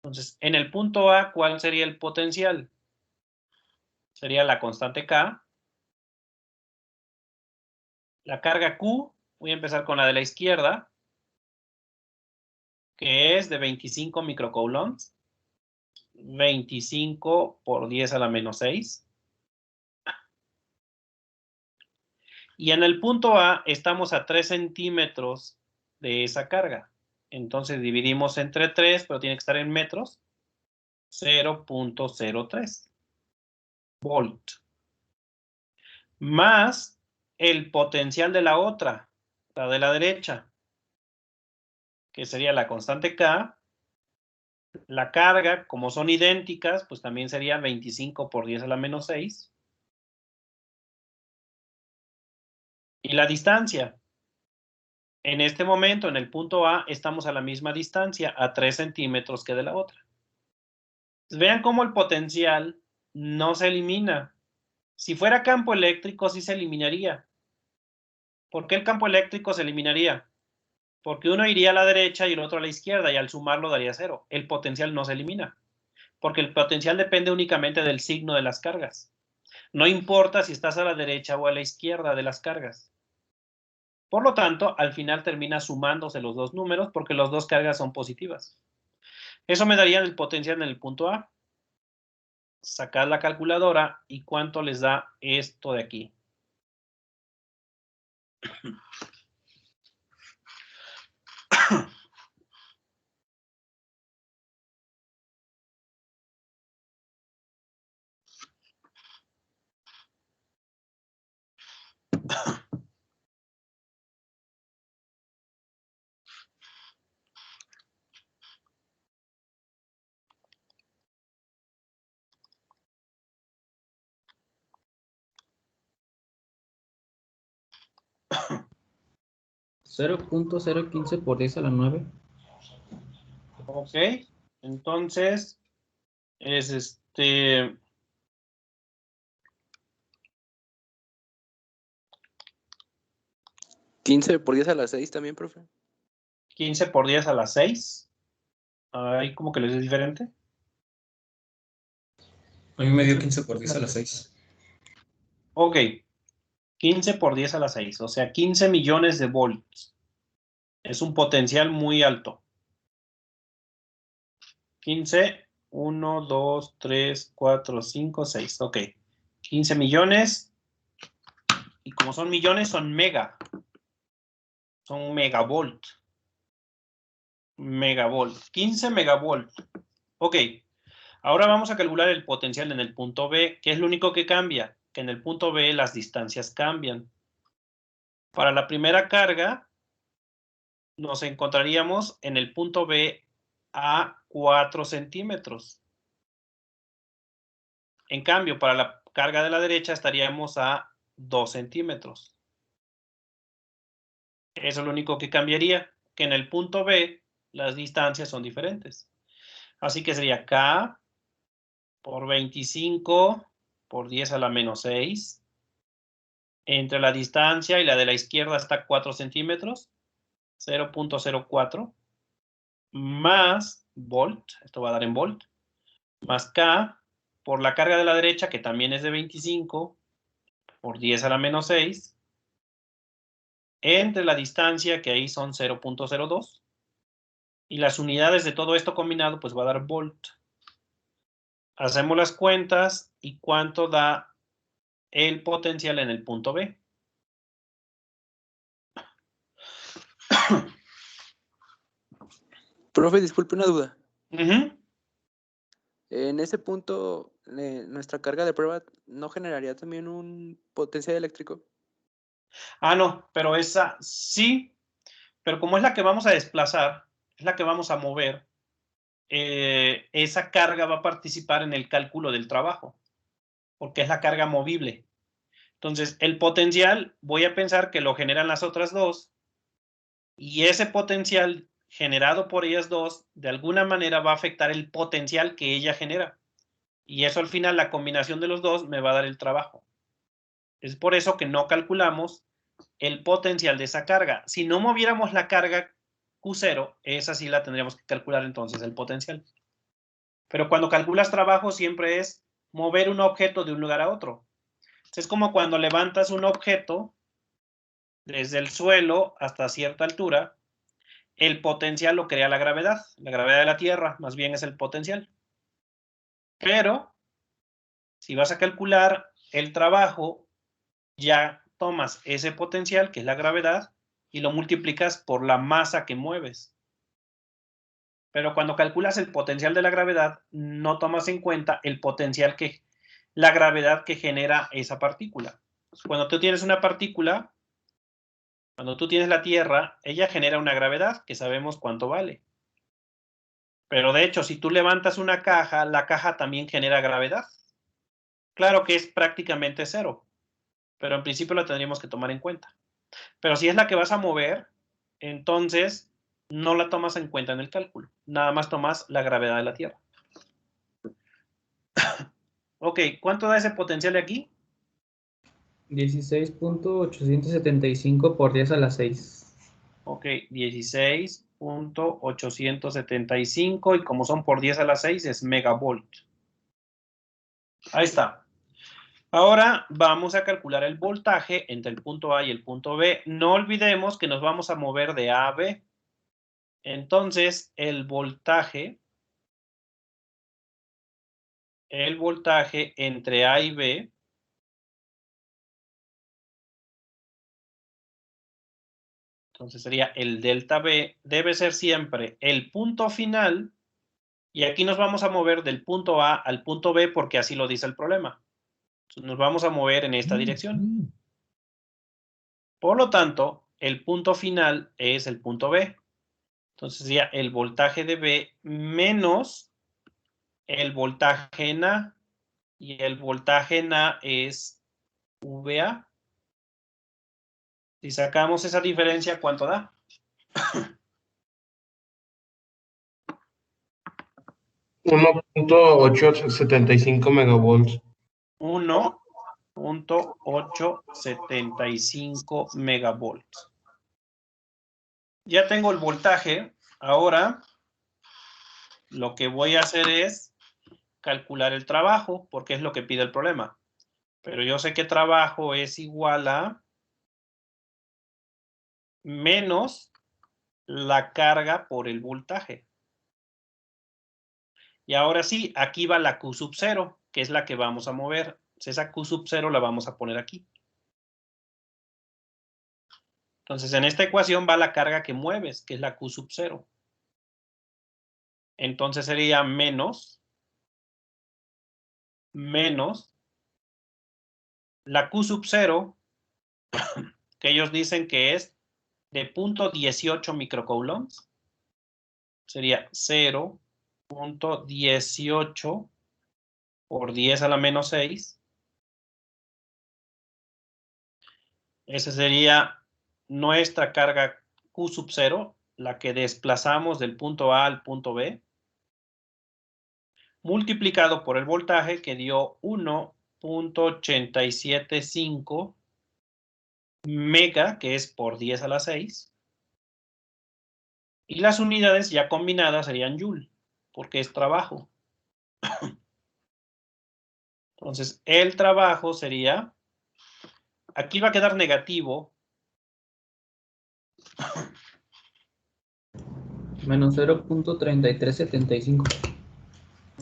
Speaker 1: Entonces, en el punto A, ¿cuál sería el potencial? Sería la constante K. La carga Q, voy a empezar con la de la izquierda, que es de 25 microcoulombs. 25 por 10 a la menos 6. Y en el punto A estamos a 3 centímetros de esa carga. Entonces dividimos entre 3, pero tiene que estar en metros. 0.03 volt. Más el potencial de la otra, la de la derecha, que sería la constante K. La carga, como son idénticas, pues también sería 25 por 10 a la menos 6. Y la distancia. En este momento, en el punto A, estamos a la misma distancia, a 3 centímetros que de la otra. Vean cómo el potencial no se elimina. Si fuera campo eléctrico, sí se eliminaría. ¿Por qué el campo eléctrico se eliminaría? Porque uno iría a la derecha y el otro a la izquierda, y al sumarlo daría 0. El potencial no se elimina, porque el potencial depende únicamente del signo de las cargas. No importa si estás a la derecha o a la izquierda de las cargas. Por lo tanto, al final termina sumándose los dos números porque las dos cargas son positivas. Eso me daría el potencial en el punto A. Sacad la calculadora y cuánto les da esto de aquí.
Speaker 3: ¿0.015 por 10 a la 9?
Speaker 1: Ok, entonces es
Speaker 5: 15 por 10 a la 6 también, profe.
Speaker 1: 15 por 10 a la 6. Ahí como que les es diferente.
Speaker 4: A mí me dio 15 por 10 a las 6.
Speaker 1: Ok, 15 por 10 a la 6, o sea, 15 millones de volts. Es un potencial muy alto. 15, 1, 2, 3, 4, 5, 6. Ok, 15 millones. Y como son millones, son mega. Son megavolt. Megavolt. 15 megavolt. Ok. Ahora vamos a calcular el potencial en el punto B, que es lo único que cambia, que en el punto B las distancias cambian. Para la primera carga, nos encontraríamos en el punto B a 4 centímetros. En cambio, para la carga de la derecha estaríamos a 2 centímetros. Eso es lo único que cambiaría, que en el punto B las distancias son diferentes. Así que sería K por 25 por 10 a la menos 6. Entre la distancia y la de la izquierda está 4 centímetros, 0.04, más volt, esto va a dar en volt, más K por la carga de la derecha, que también es de 25 por 10 a la menos 6, entre la distancia, que ahí son 0.02, y las unidades de todo esto combinado, pues va a dar volt. Hacemos las cuentas y cuánto da el potencial en el punto B.
Speaker 5: Profe, disculpe una duda.
Speaker 1: Ujú.
Speaker 5: En ese punto, nuestra carga de prueba no generaría también un potencial eléctrico.
Speaker 1: Ah, no, pero esa sí, pero como es la que vamos a desplazar, es la que vamos a mover, esa carga va a participar en el cálculo del trabajo, porque es la carga movible. Entonces, el potencial, voy a pensar que lo generan las otras dos, y ese potencial generado por ellas dos, de alguna manera va a afectar el potencial que ella genera. Y eso al final, la combinación de los dos, me va a dar el trabajo. Es por eso que no calculamos el potencial de esa carga. Si no moviéramos la carga Q0, esa sí la tendríamos que calcular entonces el potencial. Pero cuando calculas trabajo siempre es mover un objeto de un lugar a otro. Es como cuando levantas un objeto desde el suelo hasta cierta altura, el potencial lo crea la gravedad de la Tierra, más bien es el potencial. Pero si vas a calcular el trabajo, ya tomas ese potencial, que es la gravedad, y lo multiplicas por la masa que mueves. Pero cuando calculas el potencial de la gravedad, no tomas en cuenta el potencial la gravedad que genera esa partícula. Cuando tú tienes una partícula, cuando tú tienes la Tierra, ella genera una gravedad que sabemos cuánto vale. Pero de hecho, si tú levantas una caja, la caja también genera gravedad. Claro que es prácticamente cero, pero en principio la tendríamos que tomar en cuenta. Pero si es la que vas a mover, entonces no la tomas en cuenta en el cálculo. Nada más tomas la gravedad de la Tierra. Ok, ¿cuánto da ese potencial de aquí?
Speaker 3: 16.875 por 10 a la 6.
Speaker 1: Ok, 16.875 y como son por 10 a la 6 es megavolt. Ahí está. Ahora vamos a calcular el voltaje entre el punto A y el punto B. No olvidemos que nos vamos a mover de A a B. Entonces, el voltaje entre A y B entonces sería el delta B, debe ser siempre el punto final, y aquí nos vamos a mover del punto A al punto B porque así lo dice el problema. Entonces nos vamos a mover en esta dirección. Por lo tanto, el punto final es el punto B. Entonces sería el voltaje de B menos el voltaje en A, y el voltaje en A es VA. Si sacamos esa diferencia, ¿cuánto da?
Speaker 2: 1.875 megavolts.
Speaker 1: 1.875 megavolts. Ya tengo el voltaje. Ahora lo que voy a hacer es calcular el trabajo, porque es lo que pide el problema. Pero yo sé que trabajo es igual a menos la carga por el voltaje. Y ahora sí, aquí va la Q sub 0, que es la que vamos a mover. Esa Q sub 0 la vamos a poner aquí. Entonces, en esta ecuación va la carga que mueves, que es la Q sub 0. Entonces sería menos la Q sub 0, que ellos dicen que es de 0.18 microcoulombs. Sería 0.18 por 10 a la menos 6. Esa sería nuestra carga Q sub 0, la que desplazamos del punto A al punto B, multiplicado por el voltaje que dio 1.875 mega, que es por 10 a la 6. Y las unidades ya combinadas serían joule, porque es trabajo. Entonces, el trabajo sería, aquí va a quedar negativo,
Speaker 3: Menos 0.3375.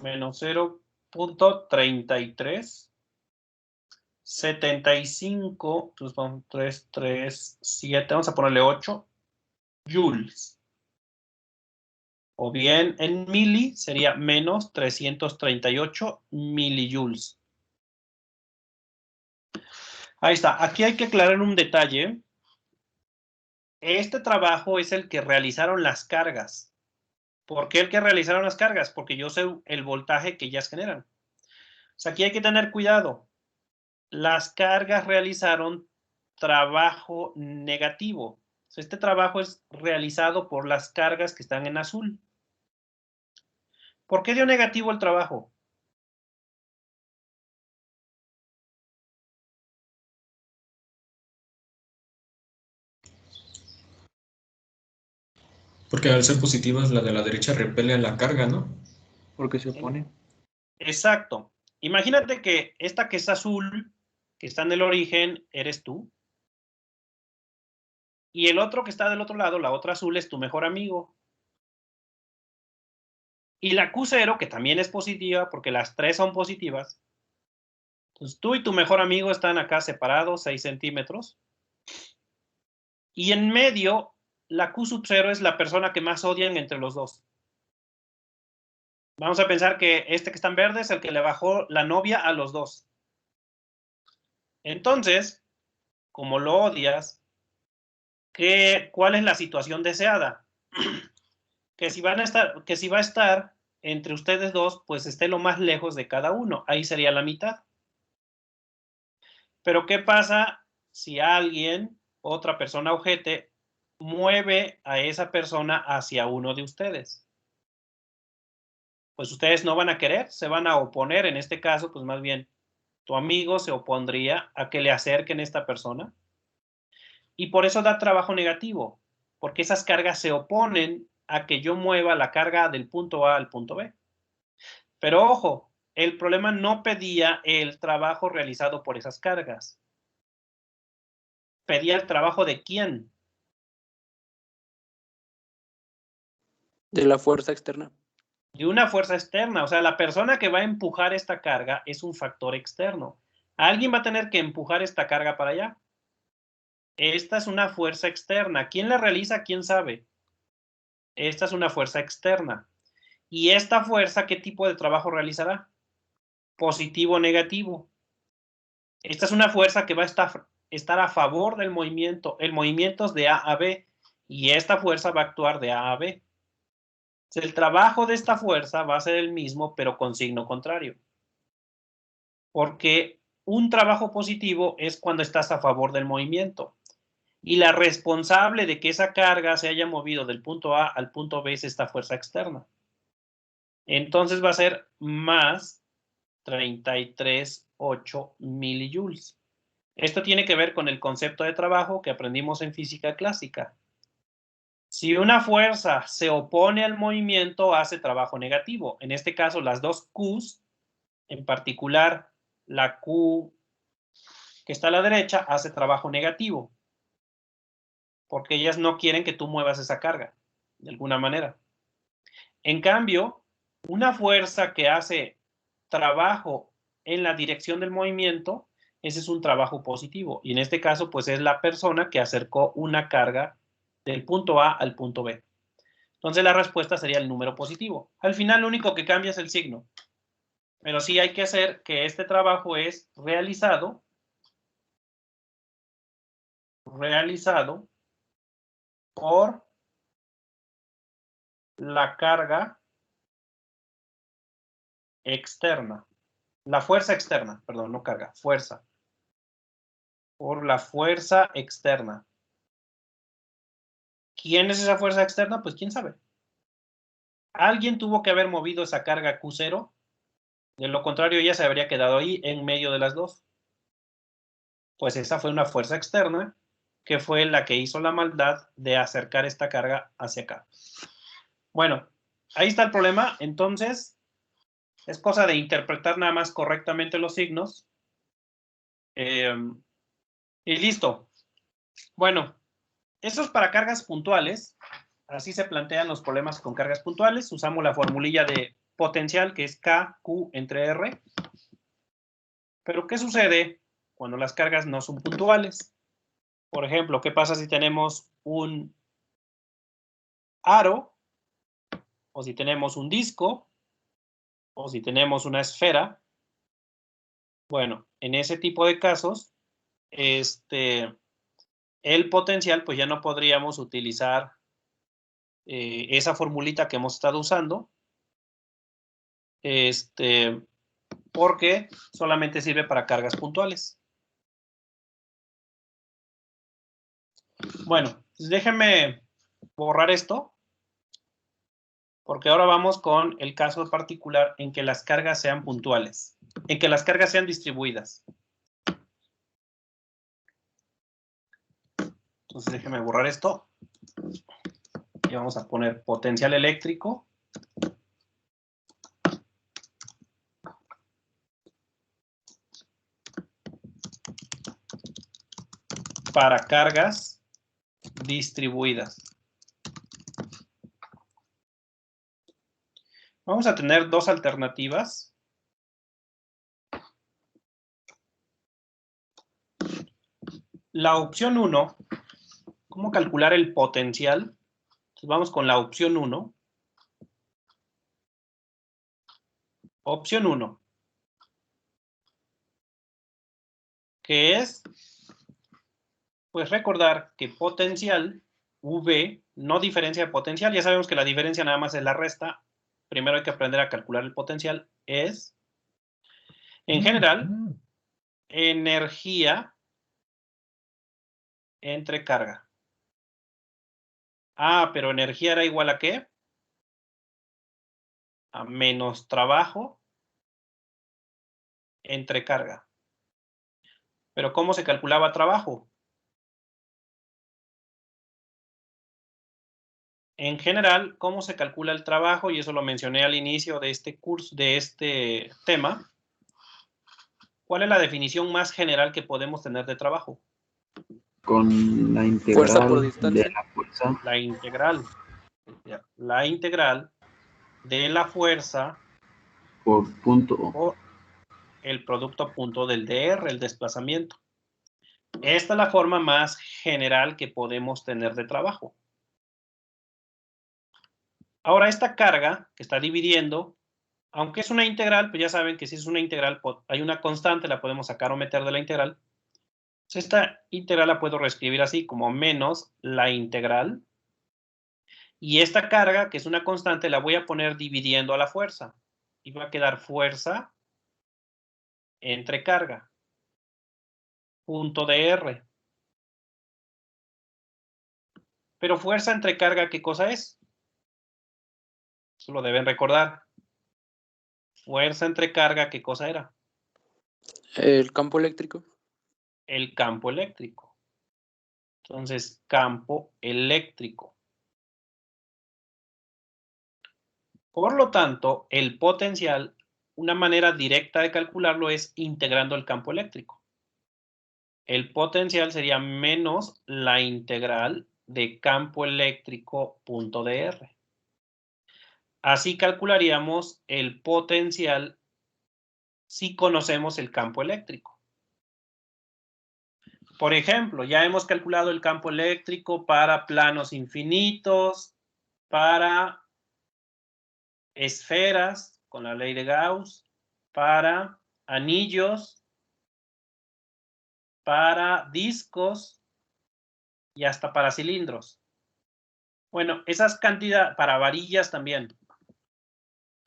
Speaker 1: menos 0. punto 33, 75, entonces vamos 3, 3, 7, vamos a ponerle 8 joules. O bien en mili sería menos 338 milijoules. Ahí está. Aquí hay que aclarar un detalle. Este trabajo es el que realizaron las cargas. ¿Por qué el que realizaron las cargas? Porque yo sé el voltaje que ellas generan. O sea, aquí hay que tener cuidado. Las cargas realizaron trabajo negativo. O sea, este trabajo es realizado por las cargas que están en azul. ¿Por qué dio negativo el trabajo?
Speaker 4: Porque al ser positivas, la de la derecha repele a la carga, ¿no?
Speaker 5: Porque se opone.
Speaker 1: Exacto. Imagínate que esta que es azul, que está en el origen, eres tú. Y el otro que está del otro lado, la otra azul, es tu mejor amigo. Y la Q0, que también es positiva, porque las tres son positivas. Entonces tú y tu mejor amigo están acá separados 6 centímetros. Y en medio, la Q0 es la persona que más odian entre los dos. Vamos a pensar que este que está en verde es el que le bajó la novia a los dos. Entonces, como lo odias, ¿cuál es la situación deseada? Que si va a estar entre ustedes dos, pues esté lo más lejos de cada uno. Ahí sería la mitad. Pero ¿qué pasa si alguien, otra persona ojete, mueve a esa persona hacia uno de ustedes? Pues ustedes no van a querer, se van a oponer. En este caso, pues más bien, tu amigo se opondría a que le acerquen a esta persona. Y por eso da trabajo negativo, porque esas cargas se oponen a que yo mueva la carga del punto A al punto B. Pero ojo, el problema no pedía el trabajo realizado por esas cargas. Pedía el trabajo de quién.
Speaker 5: De la fuerza externa.
Speaker 1: De una fuerza externa. O sea, la persona que va a empujar esta carga es un factor externo. Alguien va a tener que empujar esta carga para allá. Esta es una fuerza externa. ¿Quién la realiza? ¿Quién sabe? Esta es una fuerza externa. ¿Y esta fuerza qué tipo de trabajo realizará? Positivo o negativo. Esta es una fuerza que va a estar a favor del movimiento. El movimiento es de A a B y esta fuerza va a actuar de A a B. El trabajo de esta fuerza va a ser el mismo, pero con signo contrario. Porque un trabajo positivo es cuando estás a favor del movimiento. Y la responsable de que esa carga se haya movido del punto A al punto B es esta fuerza externa. Entonces va a ser más 33,8 milijoules. Esto tiene que ver con el concepto de trabajo que aprendimos en física clásica. Si una fuerza se opone al movimiento, hace trabajo negativo. En este caso, las dos Qs, en particular la Q que está a la derecha, hace trabajo negativo. Porque ellas no quieren que tú muevas esa carga, de alguna manera. En cambio, una fuerza que hace trabajo en la dirección del movimiento, ese es un trabajo positivo. Y en este caso, pues es la persona que acercó una carga del punto A al punto B. Entonces la respuesta sería el número positivo. Al final lo único que cambia es el signo. Pero sí hay que hacer que este trabajo es realizado por la carga externa. La fuerza externa, perdón, no carga, fuerza. Por la fuerza externa. ¿Quién es esa fuerza externa? Pues quién sabe. Alguien tuvo que haber movido esa carga Q0. De lo contrario, ella se habría quedado ahí en medio de las dos. Pues esa fue una fuerza externa que fue la que hizo la maldad de acercar esta carga hacia acá. Bueno, ahí está el problema. Entonces, es cosa de interpretar nada más correctamente los signos. Y listo. Bueno, eso es para cargas puntuales. Así se plantean los problemas con cargas puntuales. Usamos la formulilla de potencial que es K, Q entre R. Pero ¿qué sucede cuando las cargas no son puntuales? Por ejemplo, ¿qué pasa si tenemos un aro, o si tenemos un disco, o si tenemos una esfera? Bueno, en ese tipo de casos, el potencial, pues ya no podríamos utilizar esa formulita que hemos estado usando, porque solamente sirve para cargas puntuales. Bueno, pues déjenme borrar esto, porque ahora vamos con el caso particular en que las cargas sean puntuales, en que las cargas sean distribuidas. Entonces déjenme borrar esto. Y vamos a poner potencial eléctrico. Para cargas distribuidas. Vamos a tener dos alternativas. La opción 1, ¿cómo calcular el potencial? Entonces vamos con la opción 1. Opción 1, que es, pues recordar que potencial, V, no diferencia de potencial. Ya sabemos que la diferencia nada más es la resta. Primero hay que aprender a calcular el potencial. Es, en general, energía entre carga. Ah, pero energía era igual a ¿qué? A menos trabajo entre carga. Pero ¿cómo se calculaba trabajo? En general, ¿cómo se calcula el trabajo? Y eso lo mencioné al inicio de este curso, de este tema. ¿Cuál es la definición más general que podemos tener de trabajo?
Speaker 6: Con la
Speaker 5: Fuerza por
Speaker 6: integral
Speaker 5: distancia.
Speaker 6: de la fuerza
Speaker 1: La integral. La integral de la fuerza
Speaker 6: por punto.
Speaker 1: por el producto punto del dr, el desplazamiento. Esta es la forma más general que podemos tener de trabajo. Ahora, esta carga que está dividiendo, aunque es una integral, pues ya saben que si es una integral, hay una constante, la podemos sacar o meter de la integral. Entonces, esta integral la puedo reescribir así, como menos la integral. Y esta carga, que es una constante, la voy a poner dividiendo a la fuerza. Y va a quedar fuerza entre carga. Punto de R. Pero fuerza entre carga, ¿qué cosa es? Eso lo deben recordar. Fuerza entre carga, ¿qué cosa era?
Speaker 5: El campo eléctrico.
Speaker 1: El campo eléctrico. Entonces, campo eléctrico. Por lo tanto, el potencial, una manera directa de calcularlo es integrando el campo eléctrico. El potencial sería menos la integral de campo eléctrico punto de R. Así calcularíamos el potencial si conocemos el campo eléctrico. Por ejemplo, ya hemos calculado el campo eléctrico para planos infinitos, para esferas con la ley de Gauss, para anillos, para discos y hasta para cilindros. Bueno, esas cantidades, para varillas también.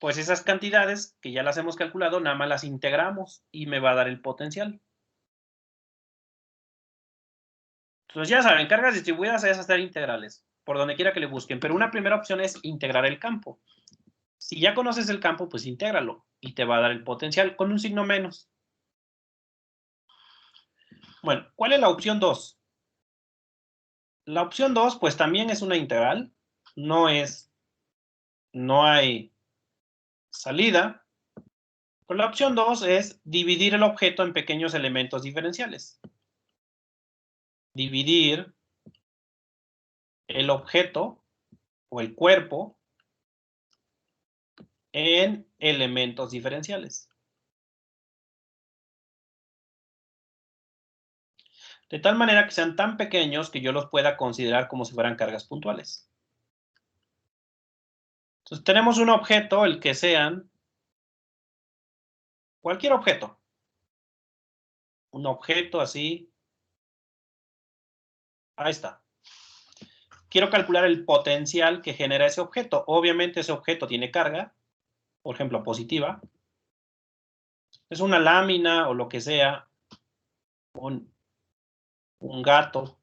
Speaker 1: Pues esas cantidades que ya las hemos calculado, nada más las integramos y me va a dar el potencial. Entonces ya saben, cargas distribuidas es hacer integrales, por donde quiera que le busquen. Pero una primera opción es integrar el campo. Si ya conoces el campo, pues intégralo y te va a dar el potencial con un signo menos. Bueno, ¿cuál es la opción 2? La opción 2, pues también es una integral. No hay salida. Pero la opción 2 es dividir el objeto en pequeños elementos diferenciales. Dividir el objeto o el cuerpo en elementos diferenciales. De tal manera que sean tan pequeños que yo los pueda considerar como si fueran cargas puntuales. Entonces tenemos un objeto, el que sean cualquier objeto. Un objeto así. Ahí está. Quiero calcular el potencial que genera ese objeto. Obviamente ese objeto tiene carga, por ejemplo, positiva. Es una lámina o lo que sea, un gato,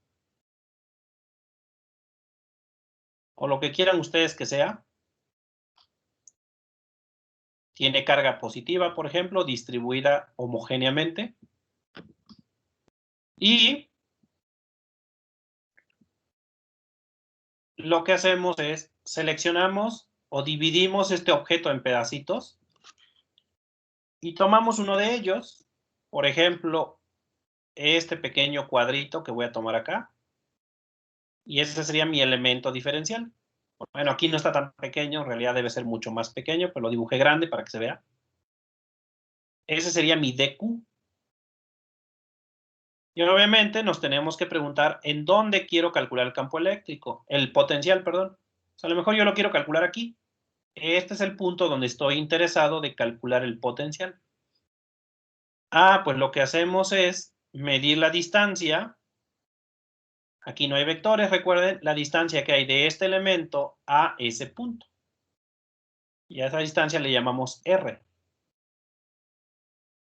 Speaker 1: o lo que quieran ustedes que sea. Tiene carga positiva, por ejemplo, distribuida homogéneamente. Y lo que hacemos es seleccionamos o dividimos este objeto en pedacitos y tomamos uno de ellos, por ejemplo, este pequeño cuadrito que voy a tomar acá, y ese sería mi elemento diferencial. Bueno, aquí no está tan pequeño, en realidad debe ser mucho más pequeño, pero lo dibujé grande para que se vea. Ese sería mi DQ. Y obviamente nos tenemos que preguntar en dónde quiero calcular el campo eléctrico, el potencial, perdón. O sea, a lo mejor yo lo quiero calcular aquí. Este es el punto donde estoy interesado de calcular el potencial. Pues lo que hacemos es medir la distancia. Aquí no hay vectores, recuerden, la distancia que hay de este elemento a ese punto. Y a esa distancia le llamamos R.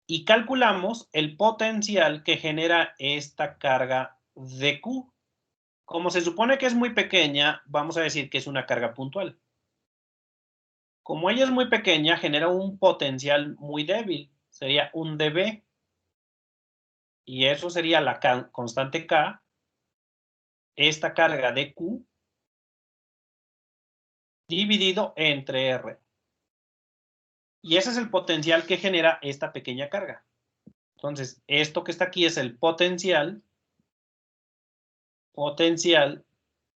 Speaker 1: Y calculamos el potencial que genera esta carga dQ. Como se supone que es muy pequeña, vamos a decir que es una carga puntual. Como ella es muy pequeña, genera un potencial muy débil. Sería un dB. Y eso sería la constante K. Esta carga de Q dividido entre R. Y ese es el potencial que genera esta pequeña carga. Entonces, esto que está aquí es el potencial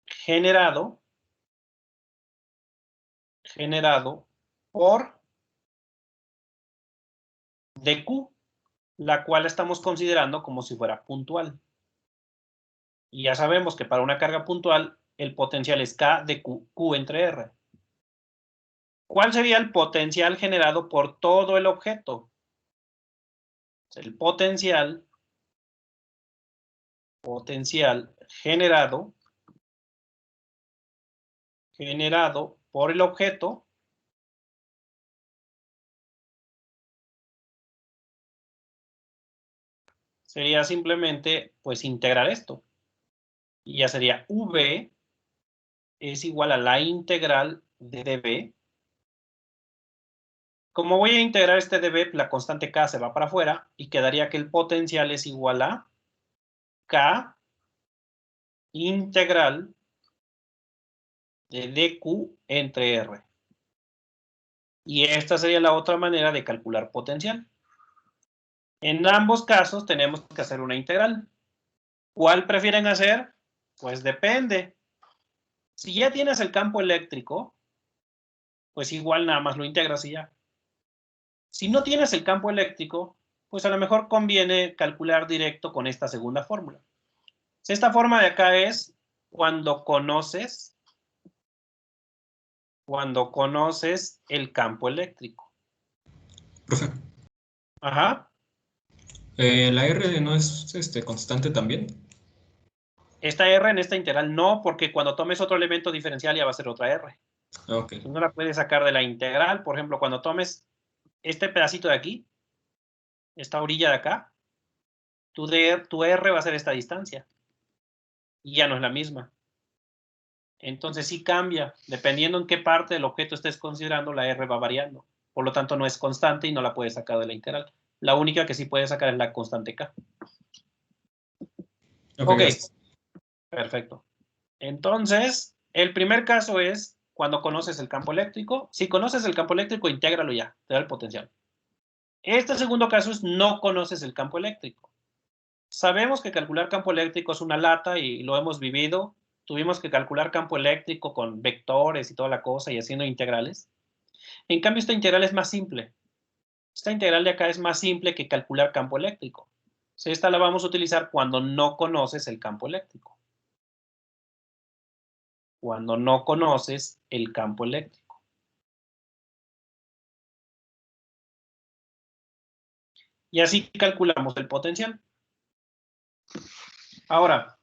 Speaker 1: generado por dQ, la cual estamos considerando como si fuera puntual. Y ya sabemos que para una carga puntual, el potencial es K de Q entre R. ¿Cuál sería el potencial generado por todo el objeto? El potencial generado por el objeto sería simplemente, pues, integrar esto. Y ya sería V es igual a la integral de dB. Como voy a integrar este dB, la constante K se va para afuera y quedaría que el potencial es igual a K integral de dQ entre R. Y esta sería la otra manera de calcular potencial. En ambos casos tenemos que hacer una integral. ¿Cuál prefieren hacer? Pues depende. Si ya tienes el campo eléctrico, pues igual nada más lo integras y ya. Si no tienes el campo eléctrico, pues a lo mejor conviene calcular directo con esta segunda fórmula. Esta forma de acá es cuando conoces el campo eléctrico.
Speaker 4: Profe,
Speaker 1: Ajá.
Speaker 4: ¿la R no es constante también?
Speaker 1: Esta R en esta integral no, porque cuando tomes otro elemento diferencial ya va a ser otra R.
Speaker 4: Ok.
Speaker 1: No la puedes sacar de la integral. Por ejemplo, cuando tomes este pedacito de aquí, esta orilla de acá, tu R va a ser esta distancia. Y ya no es la misma. Entonces sí cambia. Dependiendo en qué parte del objeto estés considerando, la R va variando. Por lo tanto, no es constante y no la puedes sacar de la integral. La única que sí puedes sacar es la constante K. Ok,
Speaker 4: Gracias.
Speaker 1: perfecto. Entonces, el primer caso es cuando conoces el campo eléctrico. Si conoces el campo eléctrico, intégralo ya, te da el potencial. Este segundo caso es no conoces el campo eléctrico. Sabemos que calcular campo eléctrico es una lata y lo hemos vivido. Tuvimos que calcular campo eléctrico con vectores y toda la cosa y haciendo integrales. En cambio, esta integral es más simple. Esta integral de acá es más simple que calcular campo eléctrico. Esta la vamos a utilizar cuando no conoces el campo eléctrico. Cuando no conoces el campo eléctrico. Y así calculamos el potencial. Ahora,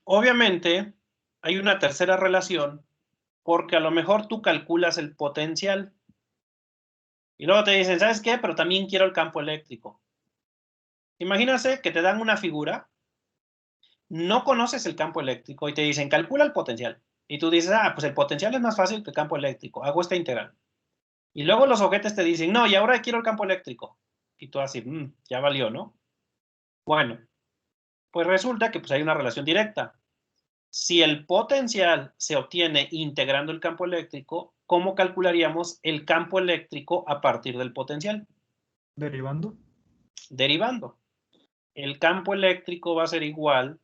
Speaker 1: obviamente, hay una tercera relación, porque a lo mejor tú calculas el potencial. Y luego te dicen, ¿sabes qué? Pero también quiero el campo eléctrico. Imagínate que te dan una figura, no conoces el campo eléctrico y te dicen, calcula el potencial. Y tú dices, pues el potencial es más fácil que el campo eléctrico, hago esta integral. Y luego los ojetes te dicen, no, y ahora quiero el campo eléctrico. Y tú así, ya valió, ¿no? Bueno, pues resulta que pues, hay una relación directa. Si el potencial se obtiene integrando el campo eléctrico, ¿cómo calcularíamos el campo eléctrico a partir del potencial?
Speaker 7: ¿Derivando?
Speaker 1: Derivando. El campo eléctrico va a ser igual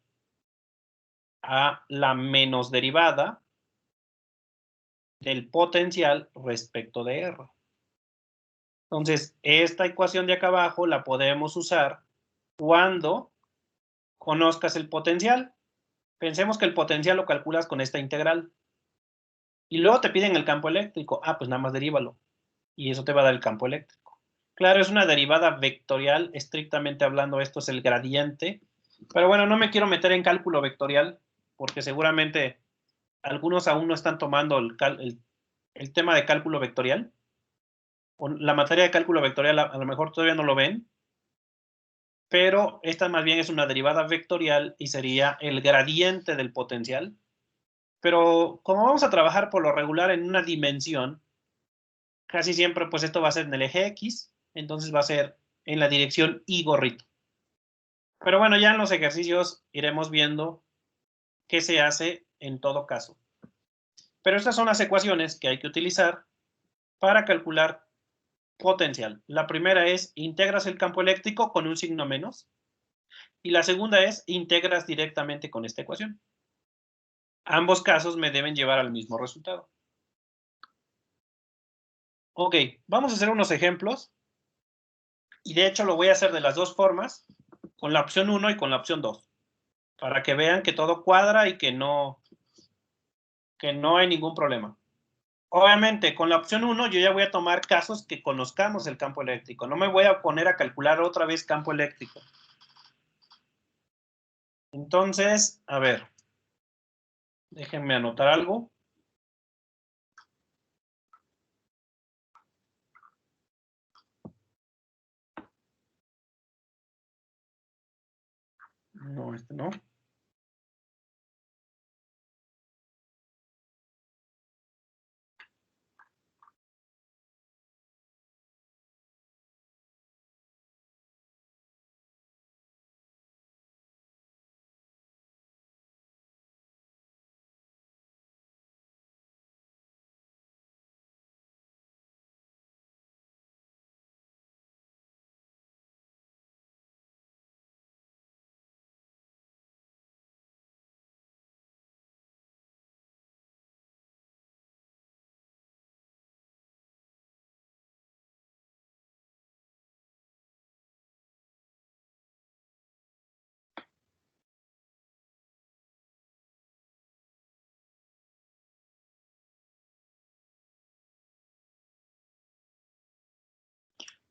Speaker 1: a la menos derivada del potencial respecto de R. Entonces, esta ecuación de acá abajo la podemos usar cuando conozcas el potencial. Pensemos que el potencial lo calculas con esta integral. Y luego te piden el campo eléctrico. Pues nada más derívalo. Y eso te va a dar el campo eléctrico. Claro, es una derivada vectorial. Estrictamente hablando, esto es el gradiente. Pero bueno, no me quiero meter en cálculo vectorial, porque seguramente algunos aún no están tomando el tema de cálculo vectorial. O la materia de cálculo vectorial a lo mejor todavía no lo ven. Pero esta más bien es una derivada vectorial y sería el gradiente del potencial. Pero como vamos a trabajar por lo regular en una dimensión, casi siempre pues esto va a ser en el eje X, entonces va a ser en la dirección Y gorrito. Pero bueno, ya en los ejercicios iremos viendo qué se hace en todo caso. Pero estas son las ecuaciones que hay que utilizar para calcular potencial. La primera es integras el campo eléctrico con un signo menos. Y la segunda es integras directamente con esta ecuación. Ambos casos me deben llevar al mismo resultado. Ok, vamos a hacer unos ejemplos. Y de hecho lo voy a hacer de las dos formas, con la opción 1 y con la opción 2. Para que vean que todo cuadra y que no hay ningún problema. Obviamente, con la opción 1 yo ya voy a tomar casos que conozcamos el campo eléctrico. No me voy a poner a calcular otra vez campo eléctrico. Entonces, a ver. Déjenme anotar algo. No, este no.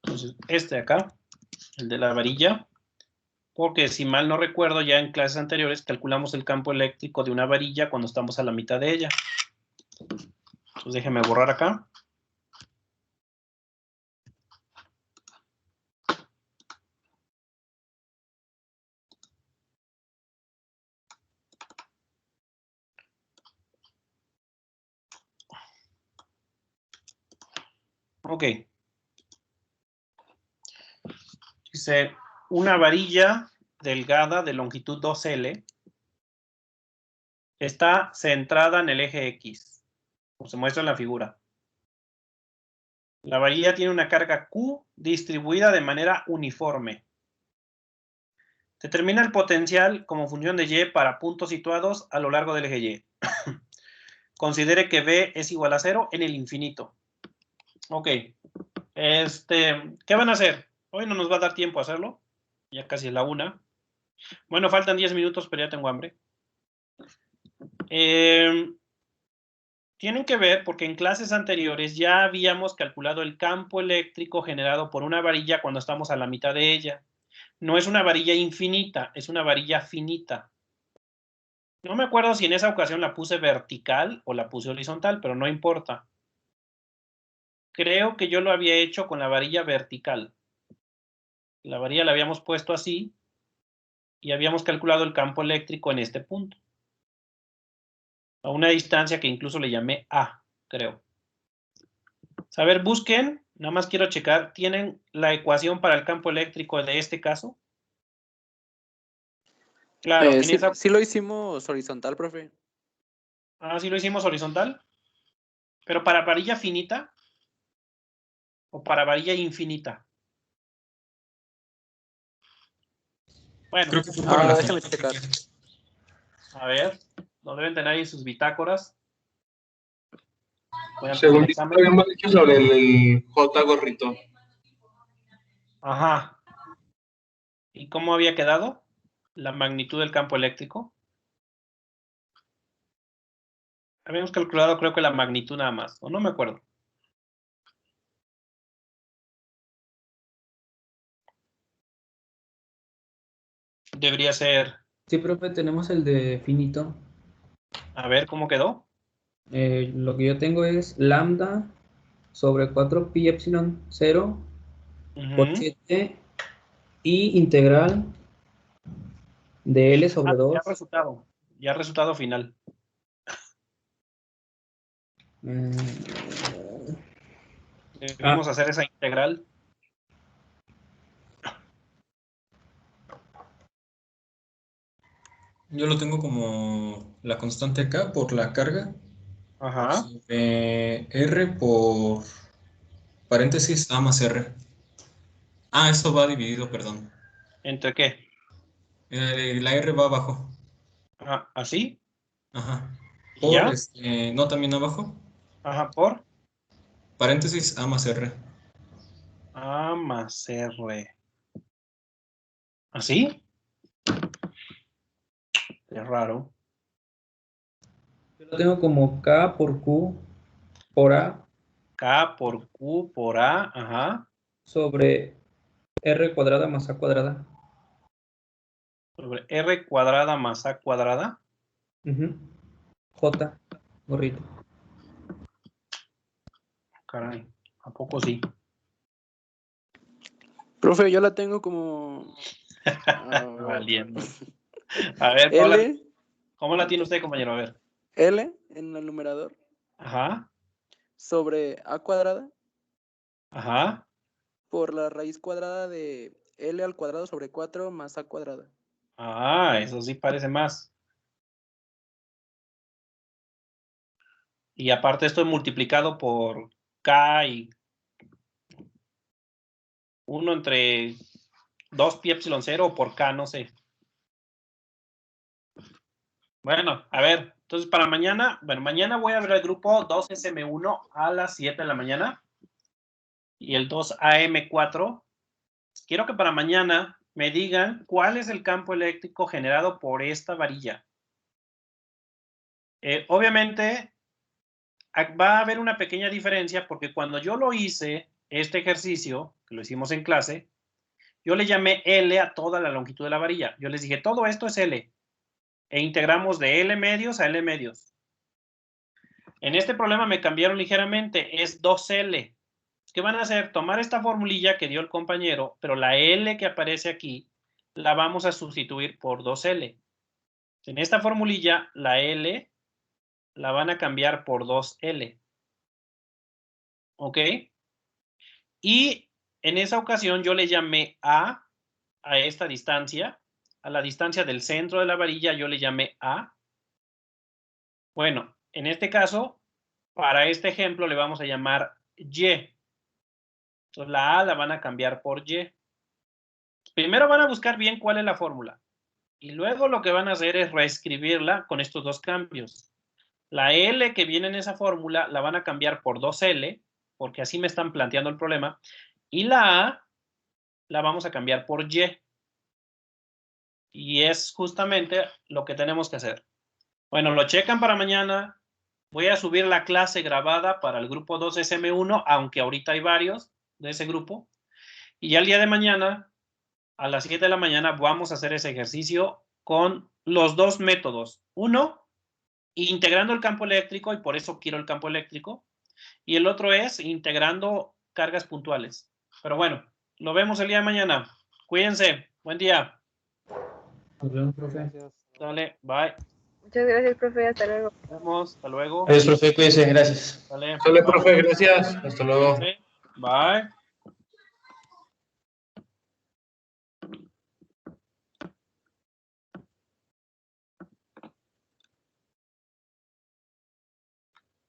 Speaker 1: Entonces, este de acá, el de la varilla, porque si mal no recuerdo, ya en clases anteriores calculamos el campo eléctrico de una varilla cuando estamos a la mitad de ella. Entonces déjenme borrar acá. Ok. Dice, una varilla delgada de longitud 2L está centrada en el eje X, como se muestra en la figura. La varilla tiene una carga Q distribuida de manera uniforme. Determina el potencial como función de Y para puntos situados a lo largo del eje Y. considere que B es igual a 0 en el infinito. Ok. ¿Qué van a hacer? Hoy no nos va a dar tiempo a hacerlo. Ya casi es la 1. Bueno, faltan 10 minutos, pero ya tengo hambre. Tienen que ver porque en clases anteriores ya habíamos calculado el campo eléctrico generado por una varilla cuando estamos a la mitad de ella. No es una varilla infinita, es una varilla finita. No me acuerdo si en esa ocasión la puse vertical o la puse horizontal, pero no importa. Creo que yo lo había hecho con la varilla vertical. La varilla la habíamos puesto así y habíamos calculado el campo eléctrico en este punto. A una distancia que incluso le llamé A, creo. A ver, busquen, nada más quiero checar, ¿tienen la ecuación para el campo eléctrico de este caso? Claro, en
Speaker 5: Sí,
Speaker 1: esa...
Speaker 5: sí lo hicimos horizontal, profe.
Speaker 1: Ah, sí lo hicimos horizontal. ¿Pero para varilla finita? ¿O para varilla infinita? Bueno,
Speaker 4: Creo que fue para la
Speaker 5: déjame
Speaker 4: final.
Speaker 5: checar.
Speaker 1: a ver, lo deben tener ahí en sus bitácoras. Voy a empezar
Speaker 2: Según
Speaker 1: el
Speaker 2: dicho,
Speaker 1: examen.
Speaker 2: habíamos dicho sobre el J gorrito.
Speaker 1: Ajá. ¿Y cómo había quedado la magnitud del campo eléctrico? Habíamos calculado, creo que la magnitud nada más, o no me acuerdo. Debería ser,
Speaker 3: Sí, profe, tenemos el de finito.
Speaker 1: a ver cómo quedó.
Speaker 3: Lo que yo tengo es lambda sobre 4 pi epsilon 0 por
Speaker 1: Ujú.
Speaker 3: 7 y integral de L sobre
Speaker 1: Ya
Speaker 3: 2.
Speaker 1: resultado. Ya resultado final. Debimos hacer esa integral.
Speaker 4: Yo lo tengo como la constante K por la carga.
Speaker 1: Ajá.
Speaker 4: R por paréntesis A más R. Ah, eso va dividido, perdón.
Speaker 1: ¿Entre qué?
Speaker 4: La R va abajo.
Speaker 1: Ajá. ¿Así?
Speaker 4: Ajá.
Speaker 1: ¿Y
Speaker 4: Por,
Speaker 1: ya?
Speaker 4: no, también abajo.
Speaker 1: Ajá, por
Speaker 4: Paréntesis A más R.
Speaker 1: A más R. ¿Así? Es raro.
Speaker 3: Yo lo tengo como K por Q por A
Speaker 1: K por Q por A. Ajá.
Speaker 3: sobre R cuadrada más A cuadrada.
Speaker 1: Sobre R cuadrada más A cuadrada.
Speaker 3: J, gorrito.
Speaker 1: Caray. ¿A poco sí?
Speaker 5: Profe, yo la tengo como
Speaker 1: Valiendo. A ver, ¿cómo la tiene usted, compañero? A ver.
Speaker 5: L en el numerador
Speaker 1: Ajá.
Speaker 5: sobre A cuadrada
Speaker 1: Ajá.
Speaker 5: por la raíz cuadrada de L al cuadrado sobre 4 más A cuadrada.
Speaker 1: Ah, eso sí parece más. Y aparte esto es multiplicado por K y 1 entre 2 pi epsilon 0 por K, no sé. Bueno, a ver, entonces para mañana, bueno, mañana voy a ver el grupo 2SM1 a las 7 de la mañana y el 2AM4. Quiero que para mañana me digan cuál es el campo eléctrico generado por esta varilla. Obviamente va a haber una pequeña diferencia porque cuando yo lo hice, este ejercicio, que lo hicimos en clase, yo le llamé L a toda la longitud de la varilla. Yo les dije, todo esto es L. E integramos de L medios a L medios. En este problema me cambiaron ligeramente, es 2L. ¿Qué van a hacer? Tomar esta formulilla que dio el compañero, pero la L que aparece aquí, la vamos a sustituir por 2L. En esta formulilla, la L la van a cambiar por 2L. ¿Ok? Y en esa ocasión yo le llamé a esta distancia, a la distancia del centro de la varilla, yo le llamé A. Bueno, en este caso, para este ejemplo le vamos a llamar Y. Entonces la A la van a cambiar por Y. Primero van a buscar bien cuál es la fórmula. Y luego lo que van a hacer es reescribirla con estos dos cambios. La L que viene en esa fórmula la van a cambiar por 2L, porque así me están planteando el problema. Y la A la vamos a cambiar por Y. Y es justamente lo que tenemos que hacer. Bueno, lo checan para mañana. Voy a subir la clase grabada para el grupo 2 SM1, aunque ahorita hay varios de ese grupo. Y ya el día de mañana, a las 7 de la mañana, vamos a hacer ese ejercicio con los dos métodos. Uno, integrando el campo eléctrico, y por eso quiero el campo eléctrico. Y el otro es integrando cargas puntuales. Pero bueno, lo vemos el día de mañana. Cuídense. Buen día.
Speaker 3: Nos vemos, profe.
Speaker 5: Gracias.
Speaker 1: Dale, bye.
Speaker 7: Muchas gracias, profe. Hasta luego.
Speaker 1: Nos vemos. Hasta luego.
Speaker 8: Adiós, profe, cuídense, gracias.
Speaker 1: Dale.
Speaker 2: Sale, profe, gracias. Hasta luego.
Speaker 1: Bye.